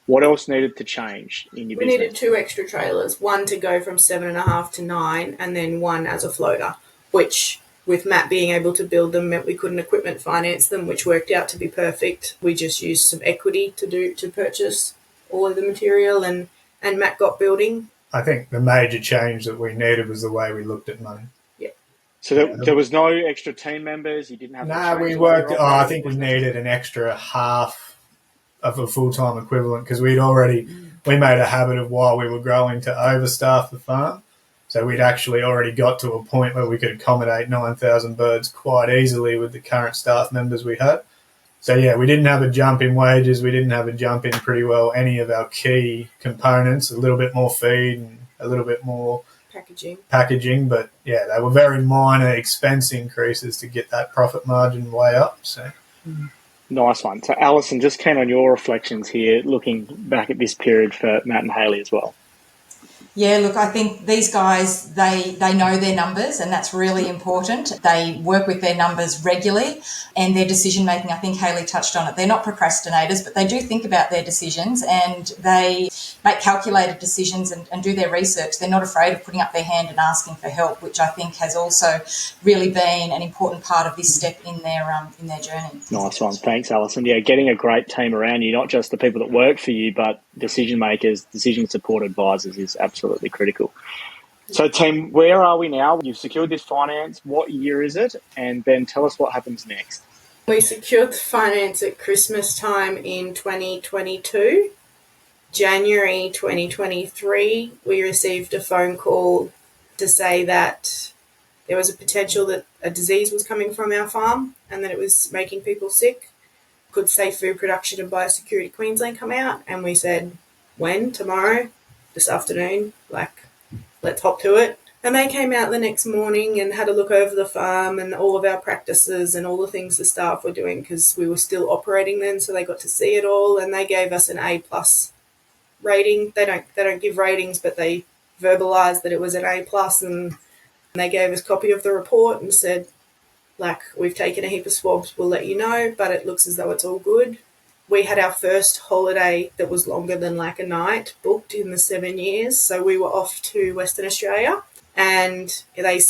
What else needed to change in your business? We needed 2 extra trailers, one to go from 7.5 to 9, and then one as a floater, which with Matt being able to build them meant we couldn't equipment finance them, which worked out to be perfect. We just used some equity to purchase all of the material, and Matt got building. I think the major change that we needed was the way we looked at money. Yeah. So there was no extra team members? You didn't have... No, we worked... I think we needed an extra half of a full-time equivalent because we made a habit of, while we were growing, to overstaff the farm. So we'd actually already got to a point where we could accommodate 9,000 birds quite easily with the current staff members we had. So, we didn't have a jump in wages. We didn't have a jump in pretty well any of our key components, a little bit more feed and a little bit more packaging. But, they were very minor expense increases to get that profit margin way up. So, nice one. So, Alison, just keen on your reflections here, looking back at this period for Matt and Hayley as well. Yeah, look, I think these guys, they know their numbers, and that's really important. They work with their numbers regularly, and their decision-making, I think Hayley touched on it. They're not procrastinators, but they do think about their decisions, and they make calculated decisions and do their research. They're not afraid of putting up their hand and asking for help, which I think has also really been an important part of this step in their journey. Nice one. Thanks, Alison. Yeah, getting a great team around you, not just the people that work for you, but decision makers, decision support advisors is absolutely critical. So, team, where are we now? You've secured this finance. What year is it? And then tell us what happens next. We secured the finance at Christmas time in 2022. January 2023, we received a phone call to say that there was a potential that a disease was coming from our farm and that it was making people sick. Could Safe Food Production and Biosecurity Queensland come out? And we said, when? Tomorrow? This afternoon? Let's hop to it. And they came out the next morning and had a look over the farm and all of our practices and all the things the staff were doing, because we were still operating then, so they got to see it all, and they gave us an A+ rating. They don't give ratings, but they verbalised that it was an A+, and they gave us a copy of the report and said, we've taken a heap of swabs, we'll let you know, but it looks as though it's all good. We had our first holiday that was longer than a night booked in the 7 years. So we were off to Western Australia, and we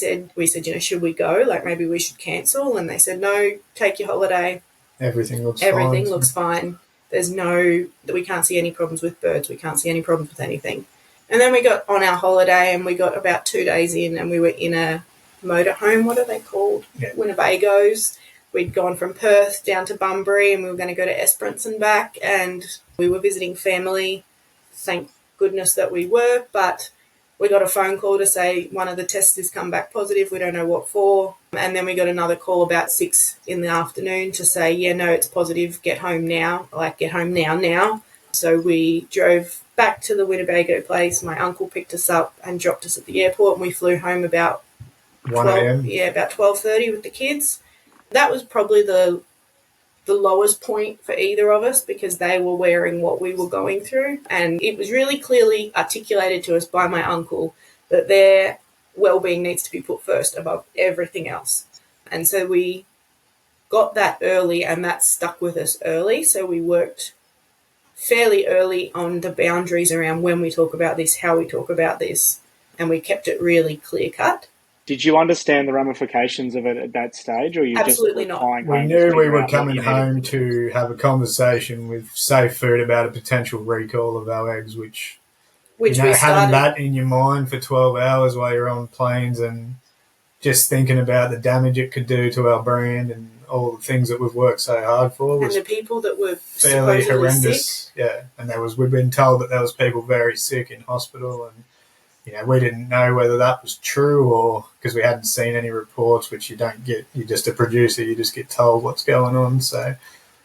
said, should we go? Maybe we should cancel. And they said, no, take your holiday. Everything looks fine. We can't see any problems with birds. We can't see any problems with anything. And then we got on our holiday, and we got about 2 days in, and we were in a motorhome. What are they called? Yeah. Winnebagos. We'd gone from Perth down to Bunbury, and we were going to go to Esperance and back, and we were visiting family. Thank goodness that we were, but we got a phone call to say one of the tests has come back positive. We don't know what for. And then we got another call about 6 in the afternoon to say, no, it's positive. Get home now. Get home now. So we drove back to the Winnebago place. My uncle picked us up and dropped us at the airport, and we flew home about 1 a.m. About 12:30 with the kids. That was probably the lowest point for either of us, because they were wearing what we were going through. And it was really clearly articulated to us by my uncle that there well-being needs to be put first above everything else. And so we got that early, and that stuck with us early. So we worked fairly early on the boundaries around when we talk about this, how we talk about this, and we kept it really clear-cut. Did you understand the ramifications of it at that stage, or you Absolutely just not. flying We home knew to we figure were out what coming you needed? home to have a conversation with Safe Food about a potential recall of our eggs, which We having started. that in your mind for 12 hours while you're on planes and just thinking about the damage it could do to our brand and all the things that we've worked so hard for And was the people that were fairly supposedly horrendous. sick. Yeah, and we've been told that there was people very sick in hospital, and we didn't know whether that was true or because we hadn't seen any reports, which you don't get. You're just a producer; you just get told what's going on. So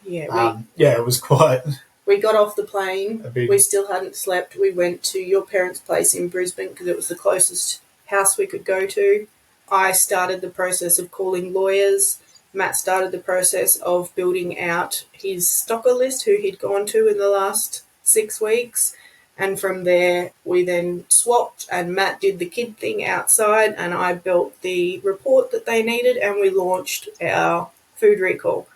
it was quite. We got off the plane. Big... We still hadn't slept. We went to your parents' place in Brisbane because it was the closest house we could go to. I started the process of calling lawyers. Matt started the process of building out his stocker list, who he'd gone to in the last 6 weeks. And from there, we then swapped, and Matt did the kid thing outside, and I built the report that they needed, and we launched our food recall.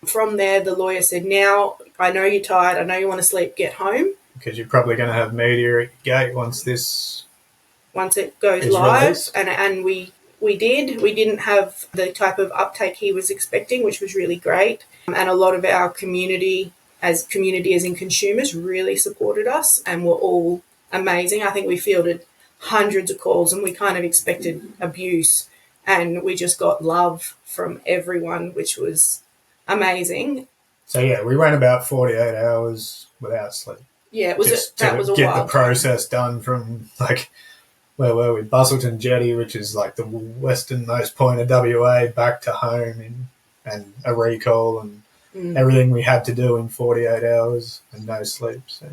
From there, the lawyer said, now, I know you're tired, I know you want to sleep, get home. Because you're probably going to have media at your gate once it goes live. Released. And we did. We didn't have the type of uptake he was expecting, which was really great. And a lot of our community as in consumers really supported us and were all amazing. I think we fielded hundreds of calls and we kind of expected abuse, and we just got love from everyone, which was amazing. So we went about 48 hours without sleep. Yeah, that was a get the process done from where were we? Bustleton Jetty, which is like the westernmost point of WA, back to home and a recall and everything we had to do in 48 hours and no sleep. So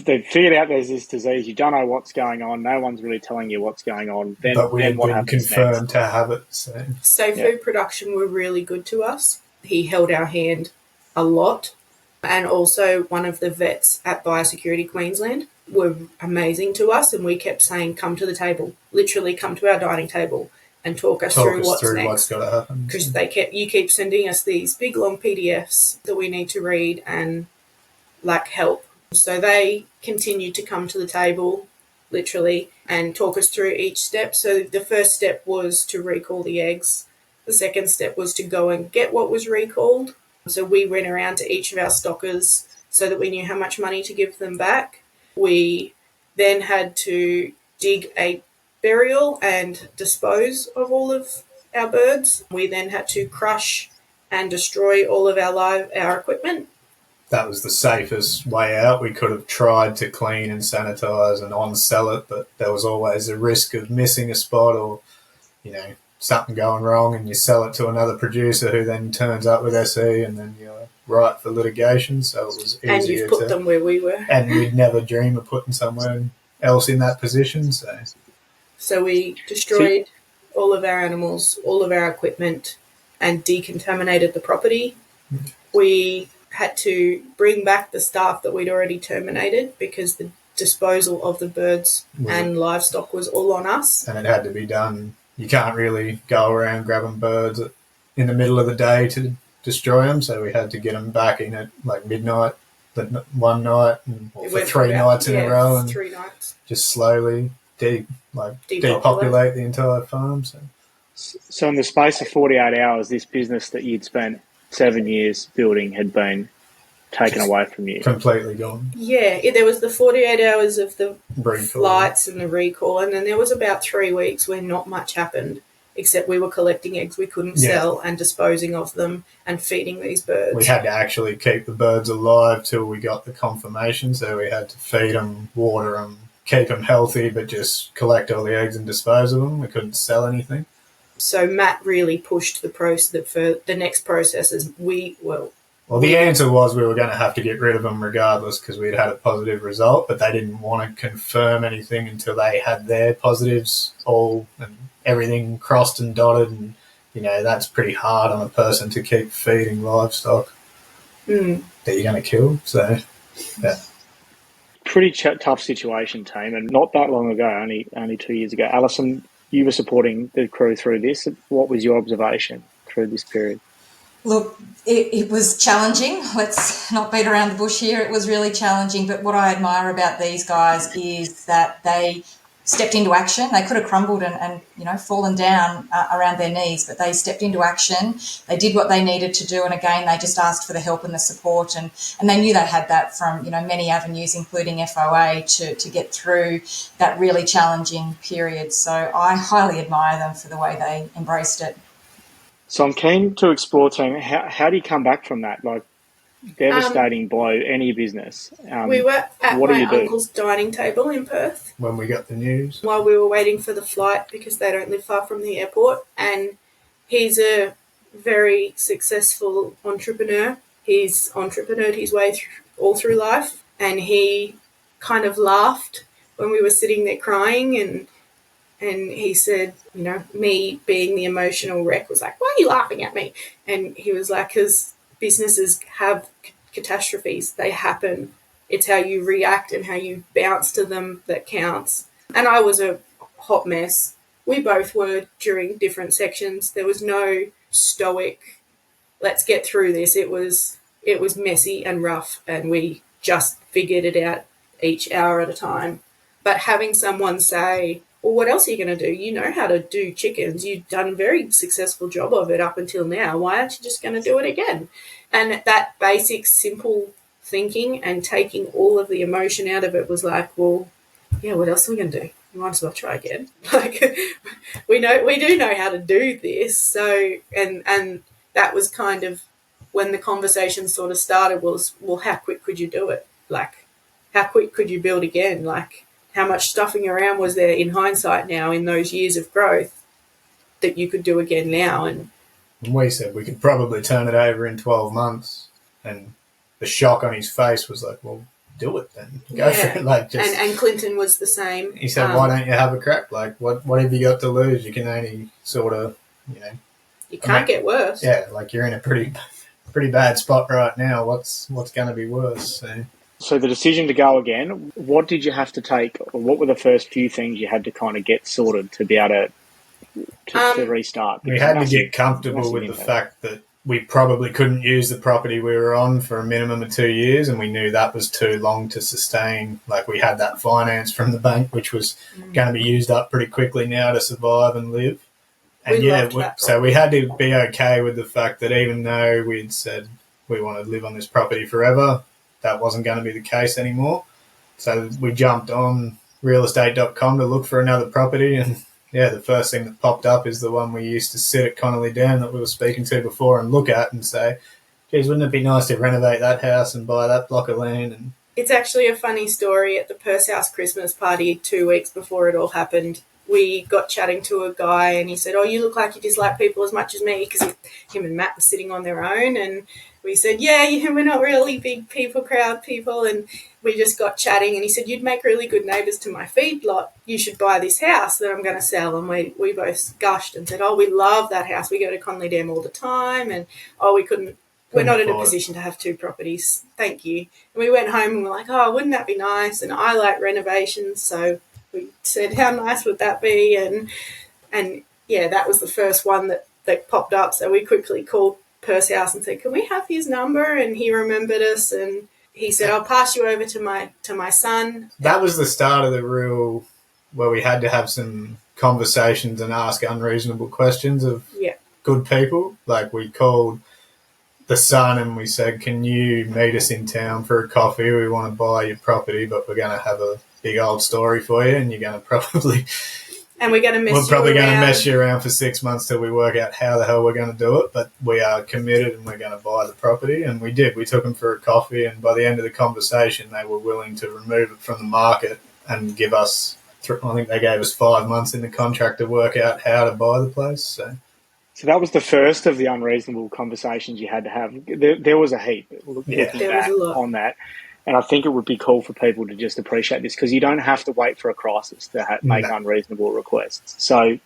they've figured out there's this disease. You don't know what's going on. No one's really telling you what's going on. But we had been confirmed next? to have it. So food production were really good to us. He held our hand a lot. And also one of the vets at Biosecurity Queensland were amazing to us, and we kept saying, come to the table, literally come to our dining table and talk us through what's next. What's got to happen. Because you keep sending us these big long PDFs that we need to read and help. So they continued to come to the table, literally, and talk us through each step. So the first step was to recall the eggs. The second step was to go and get what was recalled. So we went around to each of our stockers so that we knew how much money to give them back. We then had to dig a burial and dispose of all of our birds. We then had to crush and destroy all of our equipment. That was the safest way out. We could have tried to clean and sanitize and on-sell it, but there was always a risk of missing a spot or, something going wrong, and you sell it to another producer who then turns up with SE, and then you're right for litigation. So it was easier. And you've put them where we were. And we'd never dream of putting someone else in that position. So we destroyed all of our animals, all of our equipment, and decontaminated the property. We had to bring back the staff that we'd already terminated because the disposal of the birds and livestock was all on us. And it had to be done. You can't really go around grabbing birds in the middle of the day to destroy them, so we had to get them back in at midnight one night for 3 nights in a row, and 3 nights. Just slowly depopulate the entire farm. So in the space of 48 hours, this business that you'd spent 7 years building had been taken away from you. Completely gone. Yeah, there was the 48 hours of the recall. Flights and the recall, and then there was about 3 weeks where not much happened, except we were collecting eggs we couldn't sell and disposing of them and feeding these birds. We had to actually keep the birds alive till we got the confirmation, so we had to feed them, water them, keep them healthy, but just collect all the eggs and dispose of them. We couldn't sell anything. So Matt really pushed for the next processes. Well, the answer was we were going to have to get rid of them regardless because we'd had a positive result, but they didn't want to confirm anything until they had their positives all and everything crossed and dotted. And, that's pretty hard on a person to keep feeding livestock that you're going to kill. So, yeah. Pretty tough situation, team. And not that long ago, only 2 years ago, Alison, you were supporting the crew through this. What was your observation through this period? Look, it was challenging. Let's not beat around the bush here. It was really challenging. But what I admire about these guys is that they stepped into action. They could have crumbled and fallen down around their knees, but they stepped into action. They did what they needed to do. And again, they just asked for the help and the support. And they knew they had that from, many avenues, including FOA, to get through that really challenging period. So I highly admire them for the way they embraced it. So I'm keen to explore, Tim, how do you come back from that? Like, devastating blow, any business. We were at my uncle's dining table in Perth. When we got the news. While we were waiting for the flight, because they don't live far from the airport. And he's a very successful entrepreneur. He's entrepreneured his way all through life. And he kind of laughed when we were sitting there crying, and he said, me being the emotional wreck was like, why are you laughing at me? And he was like, because businesses have catastrophes. They happen. It's how you react and how you bounce to them that counts. And I was a hot mess. We both were during different sections. There was no stoic, let's get through this. It was messy and rough, and we just figured it out each hour at a time. But having someone say, well, what else are you going to do? You know how to do chickens. You've done a very successful job of it up until now. Why aren't you just going to do it again? And that basic, simple thinking and taking all of the emotion out of it was like, well, yeah, what else are we going to do? We might as well try again. Like, we do know how to do this. So, and that was kind of when the conversation sort of started was, well, how quick could you do it? Like, how quick could you build again? Like, how much stuffing around was there in hindsight now in those years of growth that you could do again now? And we said we could probably turn it over in 12 months. And the shock on his face was like, well, do it then. Go for it. Like, just, and Clinton was the same. He said, why don't you have a crack? Like, what have you got to lose? You can only sort of, You can't get worse. Yeah, like you're in a pretty bad spot right now. What's going to be worse? So the decision to go again, what did you have to take, or what were the first few things you had to kind of get sorted to be able to restart? We had to get comfortable with the fact that we probably couldn't use the property we were on for a minimum of 2 years, and we knew that was too long to sustain. Like, we had that finance from the bank, which was going to be used up pretty quickly now to survive and live. And so we had to be okay with the fact that even though we'd said we want to live on this property forever, that wasn't going to be the case anymore. So we jumped on realestate.com to look for another property, and the first thing that popped up is the one we used to sit at Connolly Dam that we were speaking to before and look at and say, geez, wouldn't it be nice to renovate that house and buy that block of land? And it's actually a funny story. At the Purse House Christmas party 2 weeks before it all happened, we got chatting to a guy, and he said, oh, you look like you dislike people as much as me, because him and Matt were sitting on their own. And we said, yeah, we're not really big crowd people. And we just got chatting, and he said, you'd make really good neighbours to my feedlot. You should buy this house that I'm going to sell. And we both gushed and said, oh, we love that house. We go to Connolly Dam all the time. And, we're not in a position to have 2 properties. Thank you. And we went home and we're like, oh, wouldn't that be nice? And I like renovations, so we said, how nice would that be? And that was the first one that popped up. So we quickly called Purse House and said, can we have his number? And he remembered us, and he said, I'll pass you over to my son. That was the start of the real, where we had to have some conversations and ask unreasonable questions of good people. Like, we called the son and we said, can you meet us in town for a coffee? We want to buy your property, but we're going to have a big old story for you, and you're going to probably... And we're going to We're probably going to mess you around for 6 months till we work out how the hell we're going to do it, but we are committed and we're going to buy the property. And we did. We took them for a coffee, and by the end of the conversation, they were willing to remove it from the market and give us, I think they gave us 5 months in the contract to work out how to buy the place. So that was the first of the unreasonable conversations you had to have. There was a heap looking back on that. And I think it would be cool for people to just appreciate this, because you don't have to wait for a crisis to make unreasonable requests. So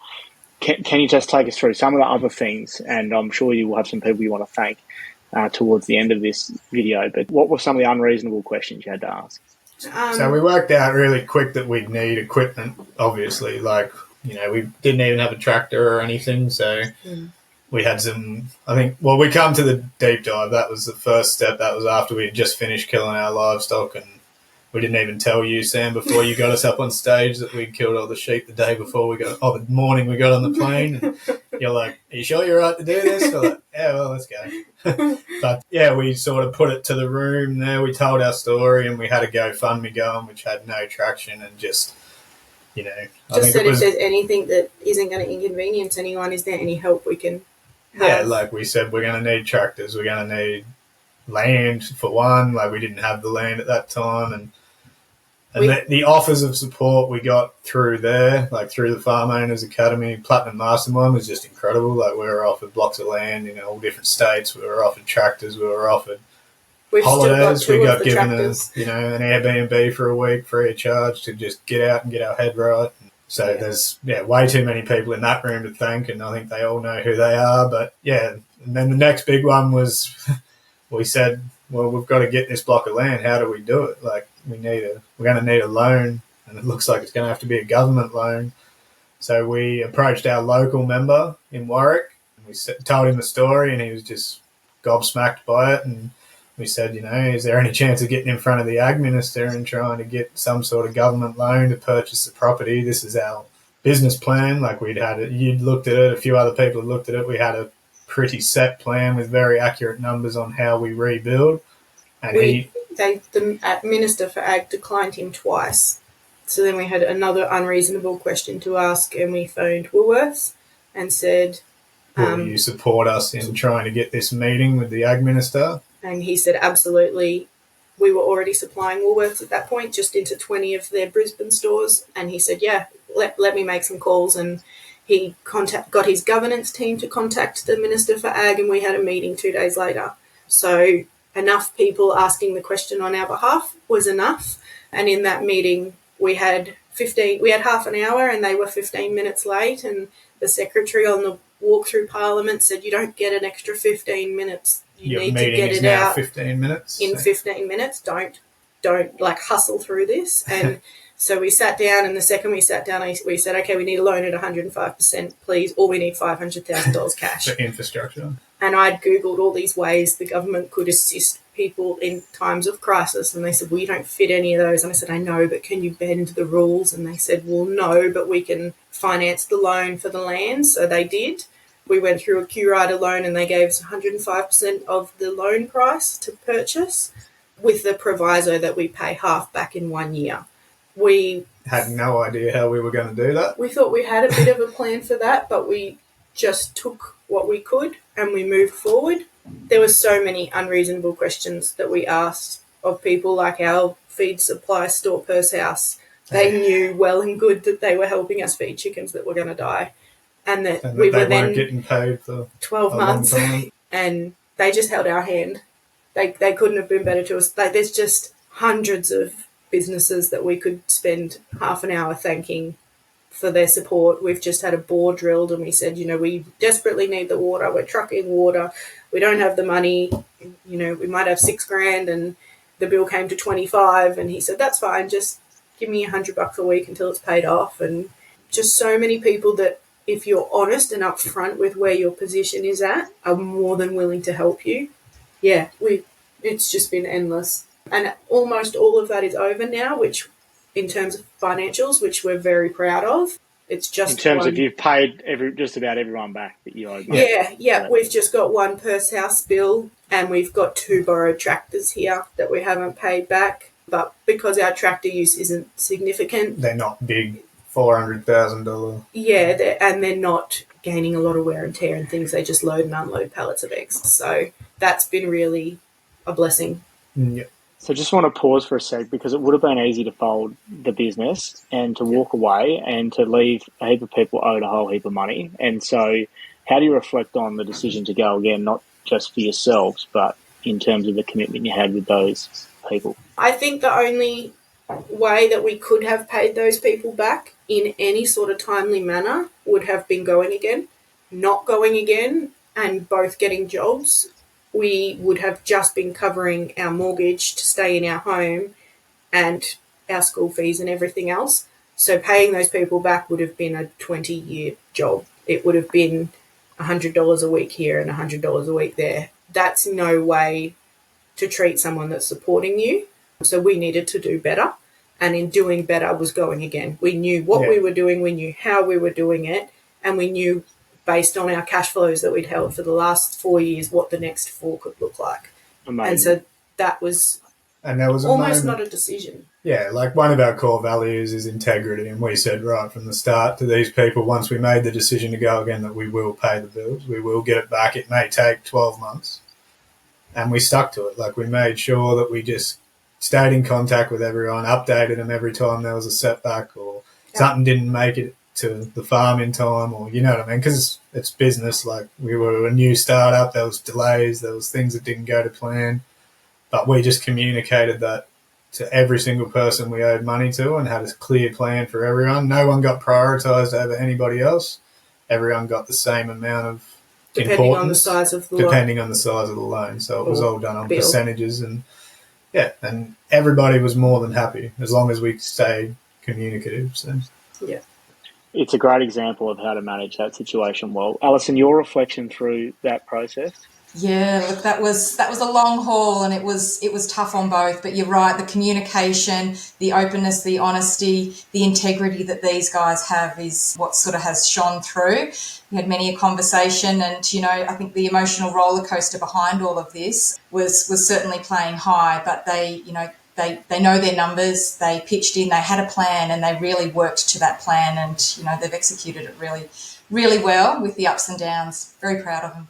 can you just take us through some of the other things? And I'm sure you will have some people you want to thank towards the end of this video. But what were some of the unreasonable questions you had to ask? So we worked out really quick that we'd need equipment, obviously. Like, we didn't even have a tractor or anything. So we had we come to the deep dive. That was the first step. That was after we had just finished killing our livestock, and we didn't even tell you, Sam, before you got us up on stage that we'd killed all the sheep the day before the morning we got on the plane. And you're like, are you sure you're right to do this? We're like, yeah, well, let's go. But yeah, we sort of put it to the room there. We told our story, and we had a GoFundMe going, which had no traction, and just, I think said if there's anything that isn't going to inconvenience anyone, is there any help we can have? Yeah, like we said, we're going to need tractors. We're going to need land for one. Like, we didn't have the land at that time, and the offers of support we got through there, like through the Farm Owners Academy, Platinum Mastermind, was just incredible. Like, we were offered blocks of land in all different states. We were offered tractors. We were offered holidays. We got given an Airbnb for a week free of charge to just get out and get our head right. So there's way too many people in that room to thank, and I think they all know who they are. But yeah, and then the next big one was we said, well, we've got to get this block of land. How do we do it? Like, we're going to need a loan, and it looks like it's going to have to be a government loan. So we approached our local member in Warwick, and we told him the story, and he was just gobsmacked by it. And we said, is there any chance of getting in front of the Ag Minister and trying to get some sort of government loan to purchase the property? This is our business plan. Like, you'd looked at it, a few other people had looked at it. We had a pretty set plan with very accurate numbers on how we rebuild. And the Minister for Ag declined him twice. So then we had another unreasonable question to ask, and we phoned Woolworths and said, will you support us in trying to get this meeting with the Ag Minister? And he said, absolutely. We were already supplying Woolworths at that point, just into 20 of their Brisbane stores. And he said, yeah, let me make some calls. And he got his governance team to contact the Minister for Ag, and we had a meeting 2 days later. So enough people asking the question on our behalf was enough. And in that meeting, we had half an hour, and they were 15 minutes late. And the secretary on the walk through Parliament said, you don't get an extra 15 minutes. You need to get it out 15 minutes. In 15 minutes. Don't like hustle through this. And so we sat down, and the second we sat down, we said, okay, we need a loan at 105%, please, or we need $500,000 cash. For infrastructure. And I'd Googled all these ways the government could assist people in times of crisis. And they said, well, you don't fit any of those. And I said, I know, but can you bend the rules? And they said, well, no, but we can finance the loan for the land. So they did. We went through a Q-Rider loan, and they gave us 105% of the loan price to purchase, with the proviso that we pay half back in 1 year. We had no idea how we were going to do that. We thought we had a bit of a plan for that, but we just took what we could and we moved forward. There were so many unreasonable questions that we asked of people, like our feed supply store Purse House. They knew well and good that they were helping us feed chickens that were going to die, and that we were then getting paid for 12 months, and they just held our hand. They couldn't have been better to us. Like, there's just hundreds of businesses that we could spend half an hour thanking for their support. We've just had a bore drilled, and we said, we desperately need the water. We're trucking water. We don't have the money. We might have $6,000, and the bill came to 25. And he said, that's fine. Just give me $100 a week until it's paid off. And just so many people that, if you're honest and upfront with where your position is at, are more than willing to help you. Yeah, it's just been endless. And almost all of that is over now, which, in terms of financials, which we're very proud of. It's just in terms of you've paid just about everyone back that you owe. Yeah. We've just got one Purse House bill, and we've got 2 borrowed tractors here that we haven't paid back. But because our tractor use isn't significant, they're not big, $400,000. Yeah, they're not gaining a lot of wear and tear and things. They just load and unload pallets of eggs. So that's been really a blessing. Yeah. So just want to pause for a sec, because it would have been easy to fold the business and to walk away and to leave a heap of people owed a whole heap of money. And so how do you reflect on the decision to go again, not just for yourselves, but in terms of the commitment you had with those people? I think the only way that we could have paid those people back in any sort of timely manner would have been going again. Not going again and both getting jobs, we would have just been covering our mortgage to stay in our home and our school fees and everything else. So paying those people back would have been a 20-year job. It would have been $100 a week here and $100 a week there. That's no way to treat someone that's supporting you. So we needed to do better. And in doing better was going again. We knew what we were doing. We knew how we were doing it. And we knew, based on our cash flows that we'd held for the last 4 years, what the next 4 could look like. Amazing. And so that was, and there was almost not a decision. Yeah, like one of our core values is integrity. And we said right from the start to these people, once we made the decision to go again, that we will pay the bills. We will get it back. It may take 12 months. And we stuck to it. Like, we made sure that we just stayed in contact with everyone, updated them every time there was a setback or something didn't make it to the farm in time, or you know what I mean, because it's business. Like, we were a new startup, there was delays, there was things that didn't go to plan, but we just communicated that to every single person we owed money to and had a clear plan for everyone. No one got prioritised over anybody else. Everyone got the same amount of Depending on the size of the loan. So it was all done on percentages, and and everybody was more than happy as long as we stayed communicative. So it's a great example of how to manage that situation well. Alison, your reflection through that process? Yeah, look, that was a long haul, and it was tough on both. But you're right, the communication, the openness, the honesty, the integrity that these guys have is what sort of has shone through. We had many a conversation, and I think the emotional roller coaster behind all of this was certainly playing high. But they know their numbers. They pitched in. They had a plan, and they really worked to that plan. And they've executed it really, really well with the ups and downs. Very proud of them.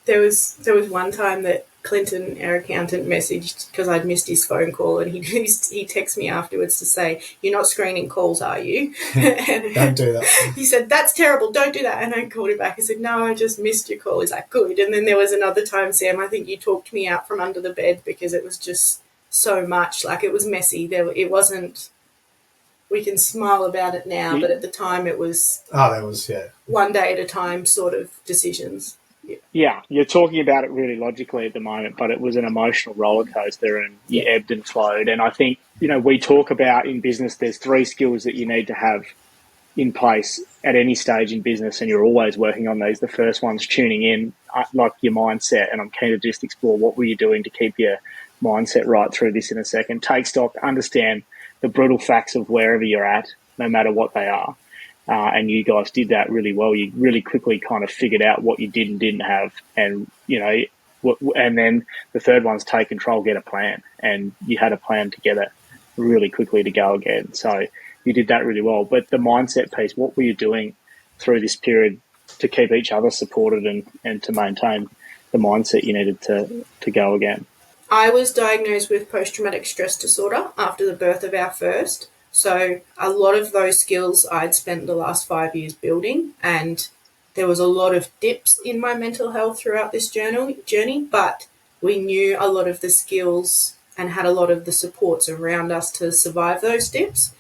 There was one time that Clinton, our accountant, messaged because I'd missed his phone call, and he texted me afterwards to say, "You're not screening calls, are you?" Don't do that. He said, "That's terrible. Don't do that." And I called him back. I said, "No, I just missed your call." He's like, "Good." And then there was another time, Sam, I think you talked me out from under the bed because it was just so much. Like, it was messy. It wasn't. We can smile about it now, but at the time it was. One day at a time sort of decisions. Yeah, you're talking about it really logically at the moment, but it was an emotional roller coaster, and you ebbed and flowed. And I think, we talk about in business, there's 3 skills that you need to have in place at any stage in business, and you're always working on these. The first one's tuning in, like your mindset, and I'm keen to just explore what were you doing to keep your mindset right through this in a second. Take stock, understand the brutal facts of wherever you're at, no matter what they are. And you guys did that really well. You really quickly kind of figured out what you did and didn't have. And, and then the third one's take control, get a plan. And you had a plan together really quickly to go again. So you did that really well. But the mindset piece, what were you doing through this period to keep each other supported and to maintain the mindset you needed to go again? I was diagnosed with post-traumatic stress disorder after the birth of our first. So a lot of those skills I'd spent the last 5 years building, and there was a lot of dips in my mental health throughout this journey, but we knew a lot of the skills and had a lot of the supports around us to survive those dips.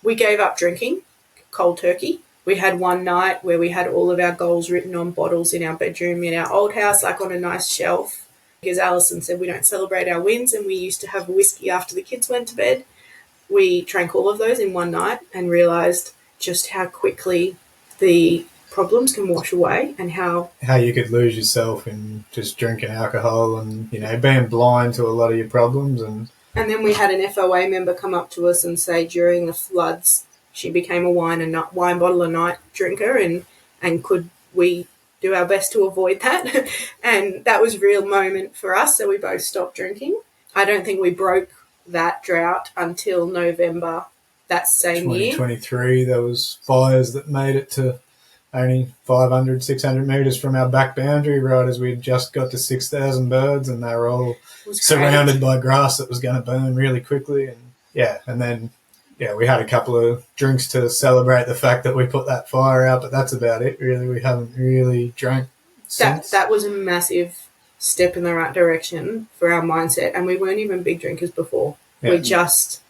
We gave up drinking, cold turkey. We had one night where we had all of our goals written on bottles in our bedroom in our old house, like on a nice shelf. Because Alison said we don't celebrate our wins, and we used to have whiskey after the kids went to bed. We drank all of those in one night and realised just how quickly the problems can wash away, and how you could lose yourself in just drinking alcohol and, being blind to a lot of your problems. And then we had an FOA member come up to us and say during the floods she became a wine bottle a night drinker, and could we do our best to avoid that? And that was a real moment for us, so we both stopped drinking. I don't think we broke that drought until November that same year. 2023, there was fires that made it to only 500, 600 metres from our back boundary, right as we'd just got to 6,000 birds, and they were all surrounded by grass that was going to burn really quickly. And then we had a couple of drinks to celebrate the fact that we put that fire out, but that's about it, really. We haven't really drank since. That was a massive step in the right direction for our mindset, and we weren't even big drinkers before. We just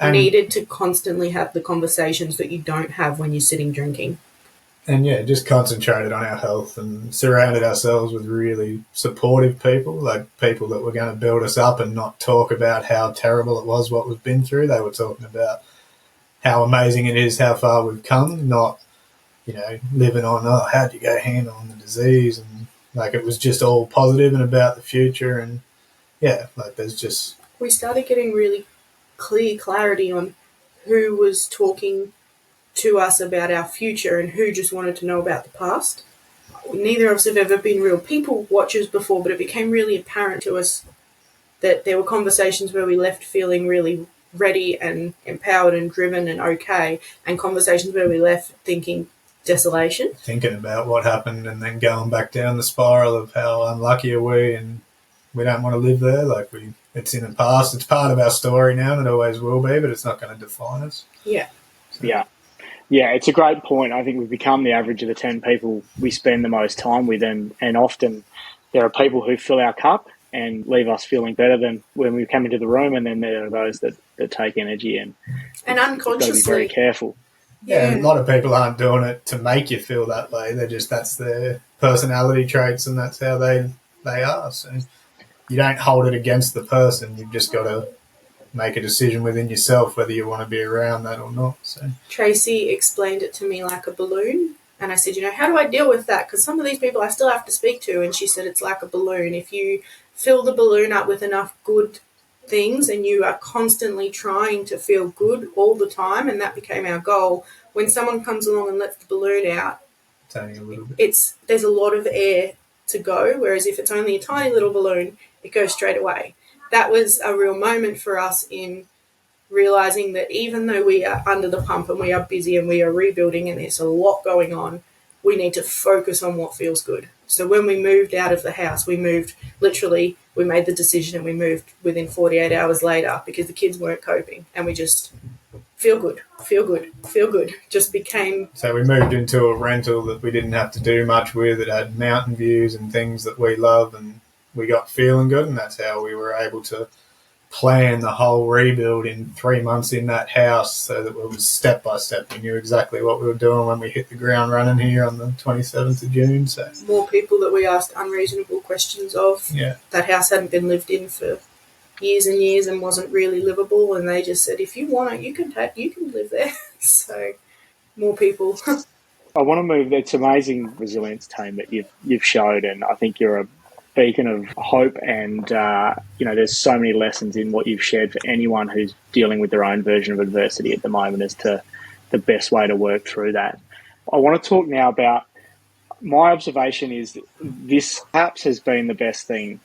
needed to constantly have the conversations that you don't have when you're sitting drinking. And just concentrated on our health and surrounded ourselves with really supportive people, like people that were going to build us up and not talk about how terrible it was what we've been through. They were talking about how amazing it is, how far we've come, not, living on, how'd you go handling the disease? And like, it was just all positive and about the future. And yeah, like there's just... We started getting really clear clarity on who was talking to us about our future and who just wanted to know about the past. Neither of us have ever been real people watchers before, but it became really apparent to us that there were conversations where we left feeling really ready and empowered and driven and okay, and conversations where we left thinking desolation. Thinking about what happened and then going back down the spiral of how unlucky are we and we don't want to live there. Like it's in the past. It's part of our story now and it always will be, but it's not going to define us. Yeah. So. Yeah, it's a great point. I think we've become the average of the 10 people we spend the most time with, and often there are people who fill our cup and leave us feeling better than when we come into the room, and then there are those that take energy and unconsciously. You've got to be very careful. Yeah, a lot of people aren't doing it to make you feel that way. That's their personality traits and that's how they are. So you don't hold it against the person. You've just got to make a decision within yourself whether you want to be around that or not. So Tracy explained it to me like a balloon, and I said, how do I deal with that? Because some of these people I still have to speak to, and she said it's like a balloon. If you fill the balloon up with enough good things and you are constantly trying to feel good all the time, and that became our goal, when someone comes along and lets the balloon out, it's only a little bit. There's a lot of air to go, whereas if it's only a tiny little balloon, it goes straight away. That was a real moment for us in realizing that even though we are under the pump and we are busy and we are rebuilding and there's a lot going on, we need to focus on what feels good. So when we moved out of the house, we moved literally, we made the decision and we moved within 48 hours later because the kids weren't coping, and we just feel good. Just became... So we moved into a rental that we didn't have to do much with. It had mountain views and things that we love, and we got feeling good, and that's how we were able to plan the whole rebuild in 3 months in that house, so that it was step by step. We knew exactly what we were doing when we hit the ground running here on the 27th of June. So more people that we asked unreasonable questions of. Yeah. That house hadn't been lived in for years and years and wasn't really livable, and they just said, if you want it, you can live there. So more people. I want to move. It's amazing resilience team that you've showed, and I think you're a beacon of hope, and there's so many lessons in what you've shared for anyone who's dealing with their own version of adversity at the moment as to the best way to work through that. I want to talk now about, my observation is this perhaps has been the best thing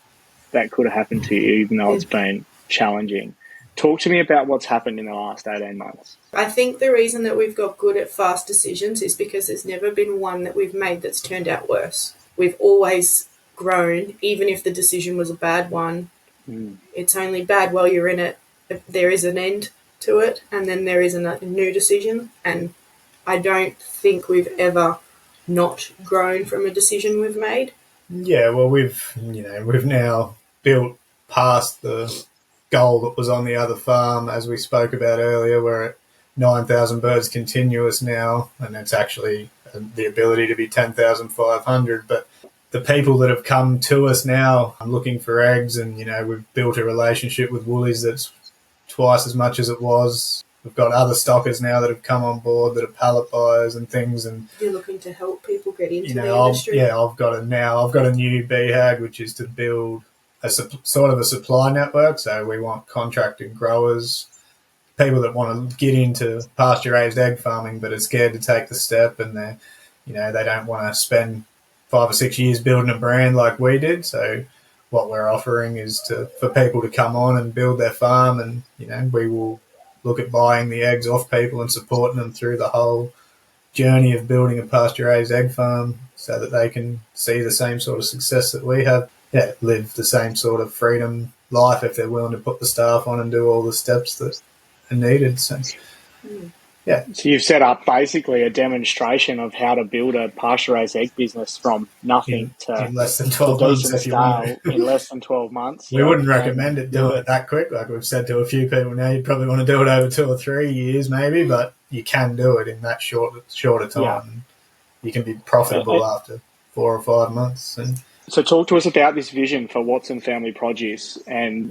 that could have happened to you, even though it's been challenging. Talk to me about what's happened in the last 18 months. I think the reason that we've got good at fast decisions is because there's never been one that we've made that's turned out worse. We've always grown, even if the decision was a bad one. It's only bad while you're in it. There is an end to it, and then there is a new decision, and I don't think we've ever not grown from a decision we've made. Yeah, well, we've now built past the goal that was on the other farm, as we spoke about earlier. We're at 9,000 birds continuous now, and it's actually the ability to be 10,500, but the people that have come to us now looking for eggs, and we've built a relationship with Woolies that's twice as much as it was. We've got other stockers now that have come on board that are pallet buyers and things, and you're looking to help people get into the industry. I've got a new BHAG, which is to build a sort of a supply network. So we want contracted growers, people that want to get into pasture raised egg farming but are scared to take the step, and they don't want to spend 5 or 6 years building a brand like we did. So what we're offering is for people to come on and build their farm, and we will look at buying the eggs off people and supporting them through the whole journey of building a pasture raised egg farm, so that they can see the same sort of success that we have. Live the same sort of freedom life if they're willing to put the staff on and do all the steps that are needed. So So you've set up basically a demonstration of how to build a pasture-raised egg business from nothing in less than 12 months. If you want in less than 12 months. We wouldn't recommend doing it that quick. Like we've said to a few people now, you'd probably want to do it over 2 or 3 years maybe, but you can do it in that shorter time. Yeah. You can be profitable after 4 or 5 months. So talk to us about this vision for Watson Family Produce, and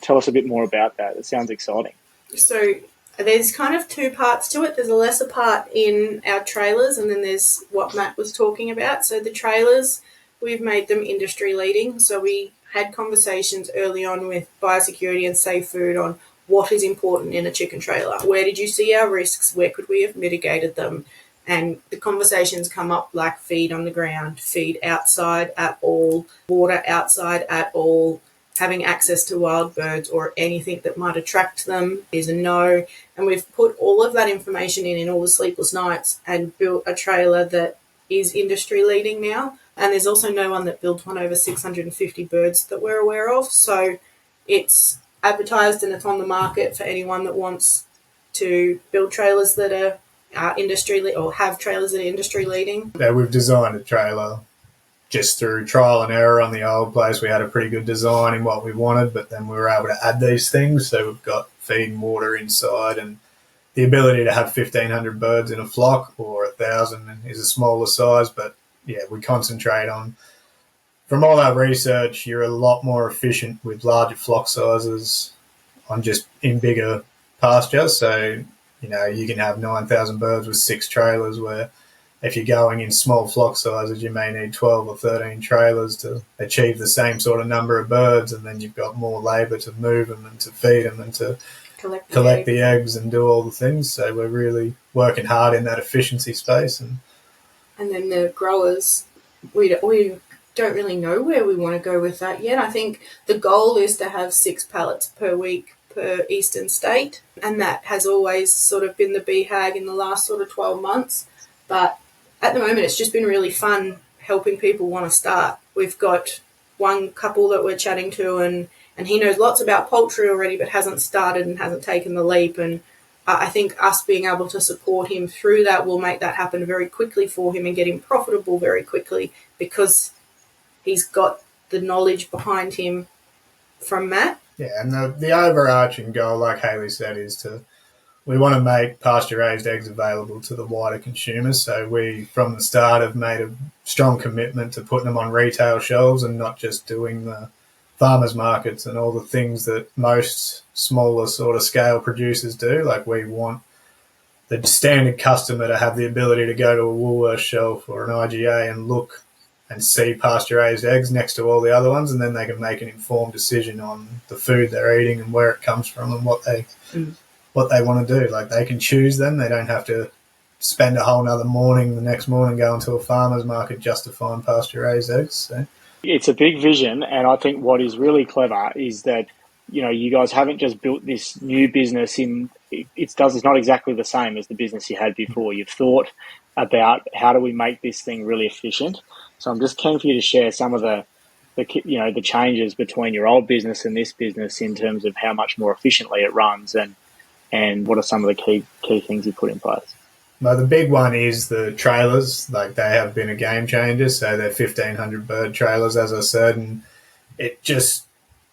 tell us a bit more about that. It sounds exciting. So There's kind of two parts to it. There's a lesser part in our trailers, and then there's what Matt was talking about. So the trailers, we've made them industry leading. So we had conversations early on with biosecurity and safe food on what is important in a chicken trailer. Where did you see our risks? Where could we have mitigated them? And the conversations come up like feed on the ground, feed outside at all, water outside at all, having access to wild birds or anything that might attract them is a no. And we've put all of that information in all the sleepless nights and built a trailer that is industry leading now. And there's also no one that builds one over 650 birds that we're aware of. So it's advertised and it's on the market for anyone that wants to build trailers that are industry or have trailers that are industry leading. Yeah, we've designed a trailer just through trial and error. On the old place, we had a pretty good design in what we wanted, but then we were able to add these things. So we've got feed and water inside, and the ability to have 1,500 birds in a flock, or 1,000 is a smaller size. But yeah, we concentrate on, from all our research, you're a lot more efficient with larger flock sizes on just in bigger pastures. So, you can have 9,000 birds with 6 trailers, where if you're going in small flock sizes, you may need 12 or 13 trailers to achieve the same sort of number of birds, and then you've got more labour to move them and to feed them and to collect the eggs and do all the things. So we're really working hard in that efficiency space. And then the growers, we don't really know where we want to go with that yet. I think the goal is to have 6 pallets per week per eastern state, and that has always sort of been the BHAG in the last sort of 12 months. But at the moment, it's just been really fun helping people want to start. We've got one couple that we're chatting to, and he knows lots about poultry already, but hasn't started and hasn't taken the leap. And I think us being able to support him through that will make that happen very quickly for him and get him profitable very quickly, because he's got the knowledge behind him from Matt. Yeah, and the overarching goal, like Hayley said, is we want to make pasture-raised eggs available to the wider consumers. So we, from the start, have made a strong commitment to putting them on retail shelves and not just doing the farmers markets and all the things that most smaller sort of scale producers do. Like, we want the standard customer to have the ability to go to a Woolworths shelf or an IGA and look and see pasture-raised eggs next to all the other ones, and then they can make an informed decision on the food they're eating and where it comes from and what they want to do. Like, they can choose them. They don't have to spend a whole nother morning the next morning going to a farmer's market just to find pasture-raised eggs. So it's a big vision, and I think what is really clever is that, you guys haven't just built this new business it's not exactly the same as the business you had before. You've thought about how do we make this thing really efficient. So I'm just keen for you to share some of the changes between your old business and this business in terms of how much more efficiently it runs, and what are some of the key things you put in place. Well, the big one is the trailers. Like, they have been a game changer. So they're 1,500 bird trailers, as I said, and it just,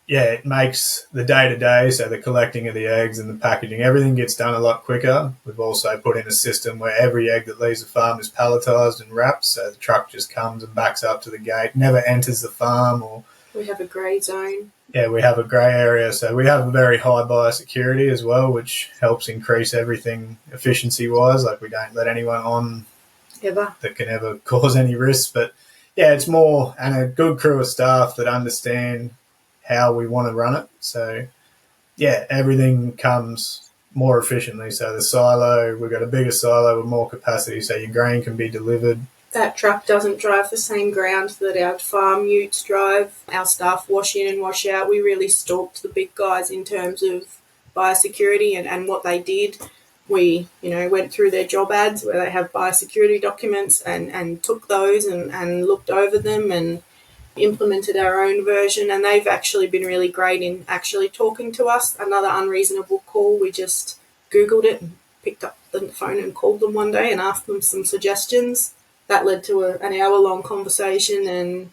it makes the day-to-day, so the collecting of the eggs and the packaging, everything gets done a lot quicker. We've also put in a system where every egg that leaves the farm is palletised and wrapped, so the truck just comes and backs up to the gate, never enters the farm. Or we have a grey zone. Yeah, we have a grey area. So we have a very high biosecurity as well, which helps increase everything efficiency-wise. Like, we don't let anyone on ever that can ever cause any risks. But, yeah, it's more, and a good crew of staff that understand how we want to run it. So, yeah, everything comes more efficiently. So the silo, we've got a bigger silo with more capacity, so your grain can be delivered. That truck doesn't drive the same ground that our farm utes drive. Our staff wash in and wash out. We really stalked the big guys in terms of biosecurity and what they did. We, went through their job ads where they have biosecurity documents and took those and looked over them and implemented our own version. And they've actually been really great in actually talking to us. Another unreasonable call, we just Googled it and picked up the phone and called them one day and asked them some suggestions. That led to an hour-long conversation, and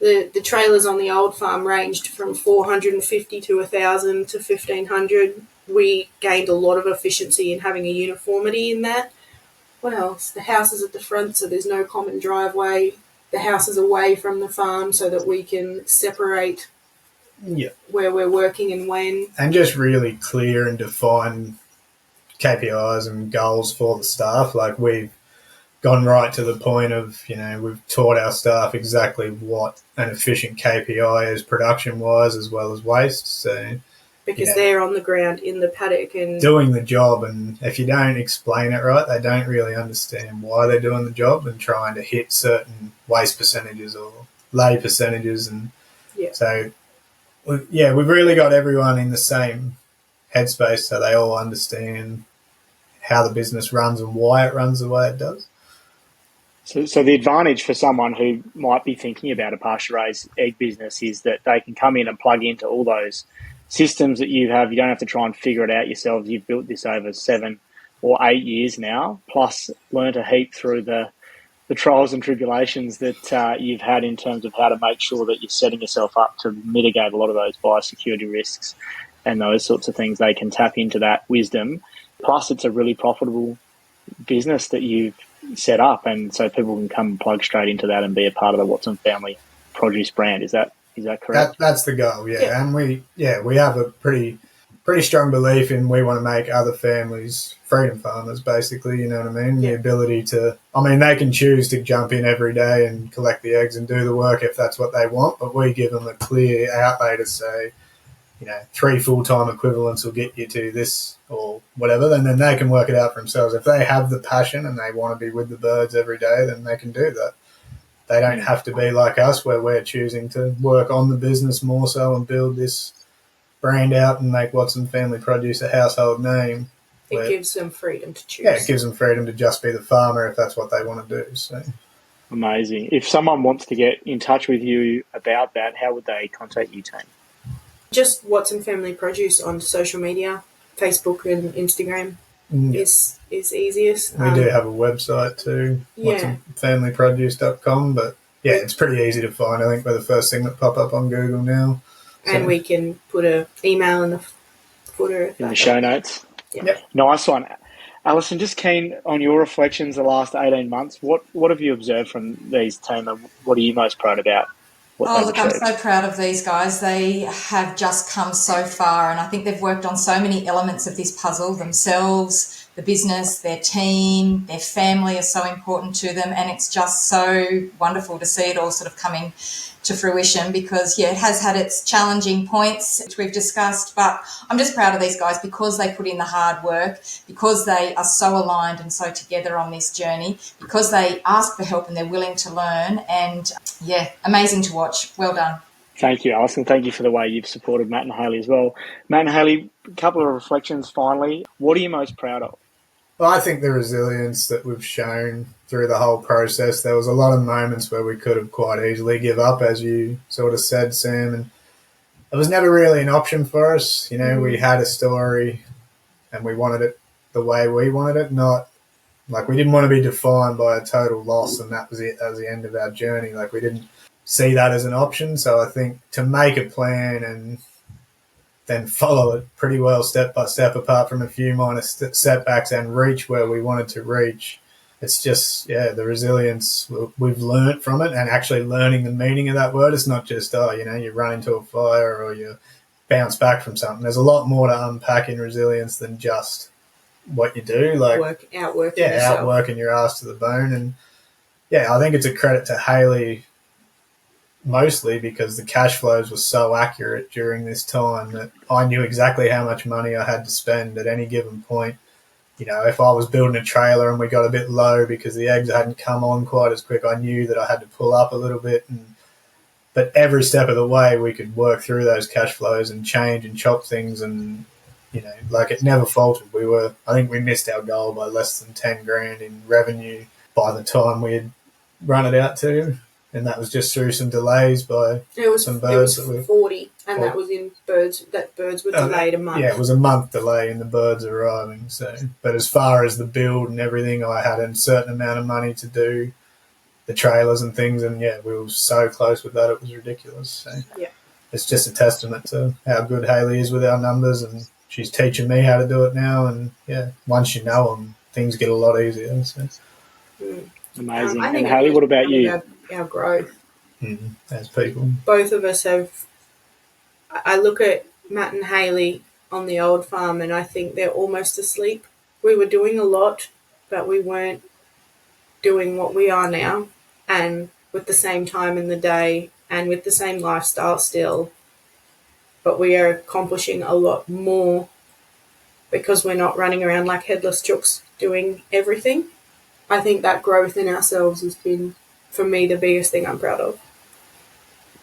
the trailers on the old farm ranged from 450 to 1,000 to 1,500. We gained a lot of efficiency in having a uniformity in that. What else? The house is at the front, so there's no common driveway. The house is away from the farm so that we can separate where we're working and when. And just really clear and define KPIs and goals for the staff. Like, we've gone right to the point of, we've taught our staff exactly what an efficient KPI is production-wise as well as waste. So because they're on the ground in the paddock and doing the job, and if you don't explain it right, they don't really understand why they're doing the job and trying to hit certain waste percentages or lay percentages. And so, we've really got everyone in the same headspace so they all understand how the business runs and why it runs the way it does. So the advantage for someone who might be thinking about a pasture-raised egg business is that they can come in and plug into all those systems that you have. You don't have to try and figure it out yourselves. You've built this over 7 or 8 years now, plus learnt a heap through the trials and tribulations that you've had in terms of how to make sure that you're setting yourself up to mitigate a lot of those biosecurity risks and those sorts of things. They can tap into that wisdom. Plus, it's a really profitable business that you've set up, and so people can come and plug straight into that and be a part of the Watson family produce brand. Is that correct? That's the goal, And we have a pretty strong belief in, we want to make other families freedom farmers, basically, you know what I mean? The ability to, they can choose to jump in every day and collect the eggs and do the work if that's what they want, but we give them a clear outlay to say, 3 full-time equivalents will get you to this or whatever, and then they can work it out for themselves. If they have the passion and they want to be with the birds every day, then they can do that. They don't have to be like us, where we're choosing to work on the business more so and build this brand out and make Watson Family Produce a household name. It gives them freedom to choose. Yeah, it gives them freedom to just be the farmer if that's what they want to do. So amazing. If someone wants to get in touch with you about that, how would they contact you, team? Just Watson Family Produce on social media, Facebook and Instagram is easiest. We do have a website too, watsonfamilyproduce.com, but it's pretty easy to find. I think we're the first thing that pop up on Google now. And we can put an email in the footer. In the show notes. Yep. Nice one. Alison, just keen on your reflections the last 18 months. What have you observed from these team, and what are you most proud about? I'm so proud of these guys. They have just come so far, and I think they've worked on so many elements of this puzzle themselves, the business, their team, their family is so important to them, and it's just so wonderful to see it all sort of coming to fruition because, it has had its challenging points, which we've discussed, but I'm just proud of these guys because they put in the hard work, because they are so aligned and so together on this journey, because they ask for help and they're willing to learn, and, amazing to watch. Well done. Thank you, Alison. Thank you for the way you've supported Matt and Hayley as well. Matt and Hayley, a couple of reflections finally. What are you most proud of? Well, I think the resilience that we've shown through the whole process. There was a lot of moments where we could have quite easily give up, as you sort of said, Sam, and it was never really an option for us. We had a story and we wanted it the way we wanted it, not like we didn't want to be defined by a total loss and that was it. That was the end of our journey. Like, we didn't see that as an option. So I think to make a plan and then follow it pretty well step by step, apart from a few minor setbacks, and reach where we wanted to reach. It's just, the resilience we've learnt from it, and actually learning the meaning of that word. It's not just, you run into a fire or you bounce back from something. There's a lot more to unpack in resilience than just what you do. Like outworking your ass to the bone. And I think it's a credit to Hayley mostly because the cash flows were so accurate during this time that I knew exactly how much money I had to spend at any given point. If I was building a trailer and we got a bit low because the eggs hadn't come on quite as quick, I knew that I had to pull up a little bit. But every step of the way, we could work through those cash flows and change and chop things, and it never faltered. I think we missed our goal by less than 10 grand in revenue by the time we had run it out to. And that was just through some delays by some birds. It was 40, and that was in birds. That birds were delayed a month. Yeah, it was a month delay in the birds arriving. So, but as far as the build and everything, I had a certain amount of money to do the trailers and things, and we were so close with that, it was ridiculous. So, it's just a testament to how good Hayley is with our numbers, and she's teaching me how to do it now. And once you know them, things get a lot easier. So. Amazing. And Hayley, what about you? Our growth as people. Both of us have. I look at Matt and Hayley on the old farm, and I think they're almost asleep we were doing a lot, but we weren't doing what we are now, and with the same time in the day and with the same lifestyle still, but we are accomplishing a lot more because we're not running around like headless chooks doing everything. I think that growth in ourselves has been, for me, the biggest thing I'm proud of.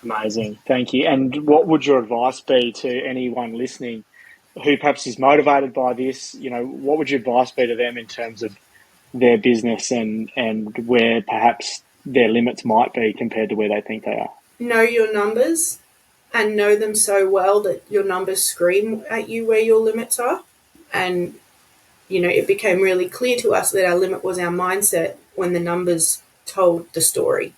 Amazing. Thank you. And what would your advice be to anyone listening who perhaps is motivated by this? What would your advice be to them in terms of their business and where perhaps their limits might be compared to where they think they are? Know your numbers and know them so well that your numbers scream at you where your limits are. And, it became really clear to us that our limit was our mindset when the numbers told the story.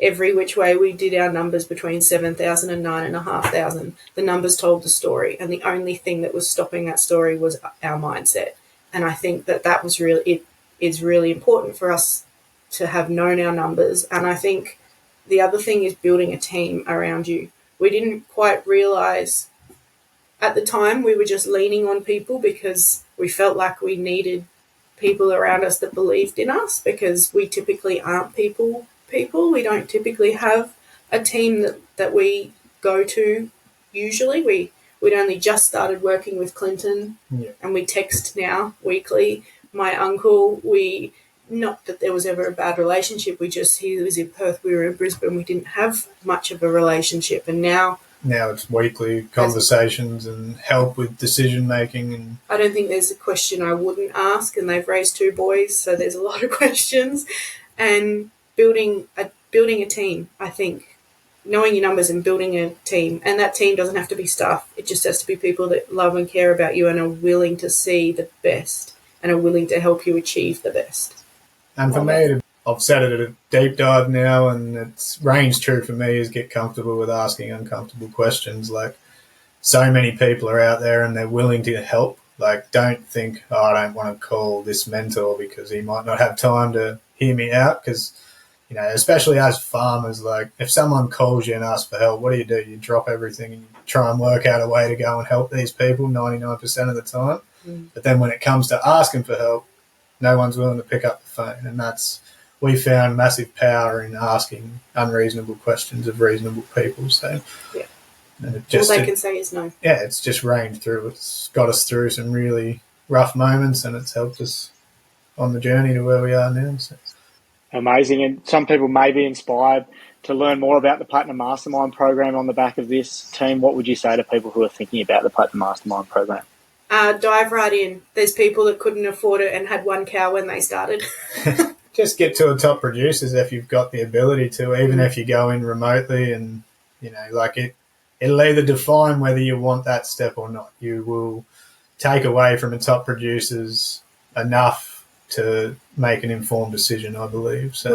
Every which way we did our numbers between 7,000 and 9,500, the numbers told the story. And the only thing that was stopping that story was our mindset. And I think that was it is really important for us to have known our numbers. And I think the other thing is building a team around you. We didn't quite realize at the time, we were just leaning on people because we felt like we needed people around us that believed in us, because we typically aren't people. We don't typically have a team that we go to usually. We'd only just started working with Clinton, and we text now weekly. My uncle, not that there was ever a bad relationship, he was in Perth, we were in Brisbane, we didn't have much of a relationship, and now it's weekly conversations and help with decision making. And I don't think there's a question I wouldn't ask, and they've raised 2 boys, so there's a lot of questions. And building a team, I think, knowing your numbers and building a team, and that team doesn't have to be staff. It just has to be people that love and care about you and are willing to see the best and are willing to help you achieve the best. And for me, I've said it at a deep dive now, and it's reigns true for me, is get comfortable with asking uncomfortable questions. Like, so many people are out there and they're willing to help. Like, don't think, I don't want to call this mentor because he might not have time to hear me out. Because, especially as farmers, like, if someone calls you and asks for help, what do? You drop everything and you try and work out a way to go and help these people 99% of the time. But then when it comes to asking for help, no one's willing to pick up the phone. And we found massive power in asking unreasonable questions of reasonable people. So, yeah. All they can say is no. Yeah, it's just reigned through. It's got us through some really rough moments, and it's helped us on the journey to where we are now. So. Amazing. And some people may be inspired to learn more about the Platinum Mastermind program on the back of this. Team, what would you say to people who are thinking about the Platinum Mastermind program? Dive right in. There's people that couldn't afford it and had 1 cow when they started. Just get to a top producers if you've got the ability to, even if you go in remotely, and it'll either define whether you want that step or not. You will take away from a top producers enough to make an informed decision, I believe. So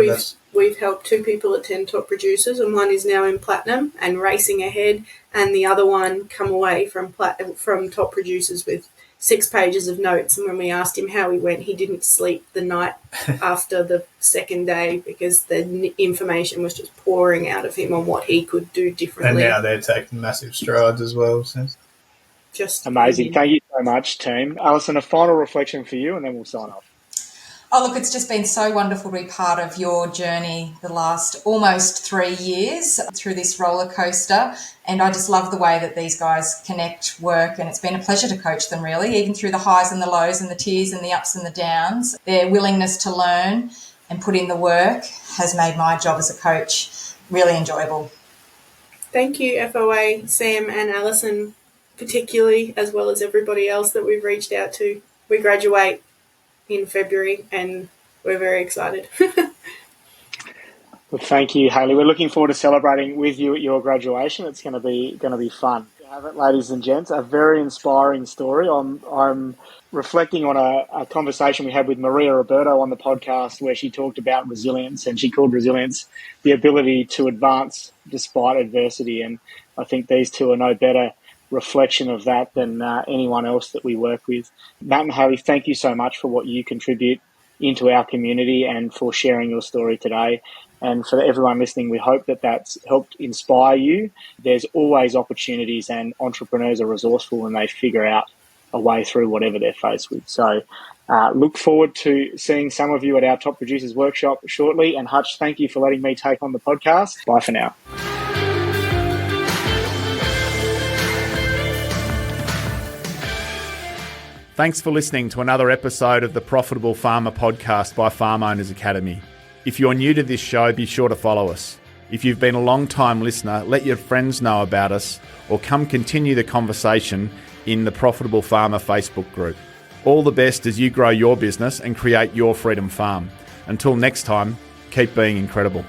we've helped 2 people attend top producers, and one is now in platinum and racing ahead, and the other one come away from top producers with 6 pages of notes. And when we asked him how he went, he didn't sleep the night after the second day because the information was just pouring out of him on what he could do differently. And now they're taking massive strides as well. So. Just amazing. Thank you so much, team. Alison, a final reflection for you, and then we'll sign off. Oh, look, it's just been so wonderful to be part of your journey the last almost 3 years through this roller coaster. And I just love the way that these guys connect, work, and it's been a pleasure to coach them, really, even through the highs and the lows and the tears and the ups and the downs. Their willingness to learn and put in the work has made my job as a coach really enjoyable. Thank you, FOA, Sam and Alison, particularly, as well as everybody else that we've reached out to. We graduate in February, and we're very excited. Well, thank you, Hayley. We're looking forward to celebrating with you at your graduation. It's going to be fun. You have it, ladies and gents. A very inspiring story. I'm reflecting on a conversation we had with Maria Roberto on the podcast where she talked about resilience, and she called resilience the ability to advance despite adversity. And I think these two are no better reflection of that than anyone else that we work with. Matt and Hayley, thank you so much for what you contribute into our community and for sharing your story today. And for everyone listening, we hope that that's helped inspire you. There's always opportunities, and entrepreneurs are resourceful and they figure out a way through whatever they're faced with. So Look forward to seeing some of you at our Top Producers Workshop shortly. And Hutch, thank you for letting me take on the podcast. Bye for now. Thanks for listening to another episode of the Profitable Farmer podcast by Farm Owners Academy. If you're new to this show, be sure to follow us. If you've been a long-time listener, let your friends know about us or come continue the conversation in the Profitable Farmer Facebook group. All the best as you grow your business and create your freedom farm. Until next time, keep being incredible.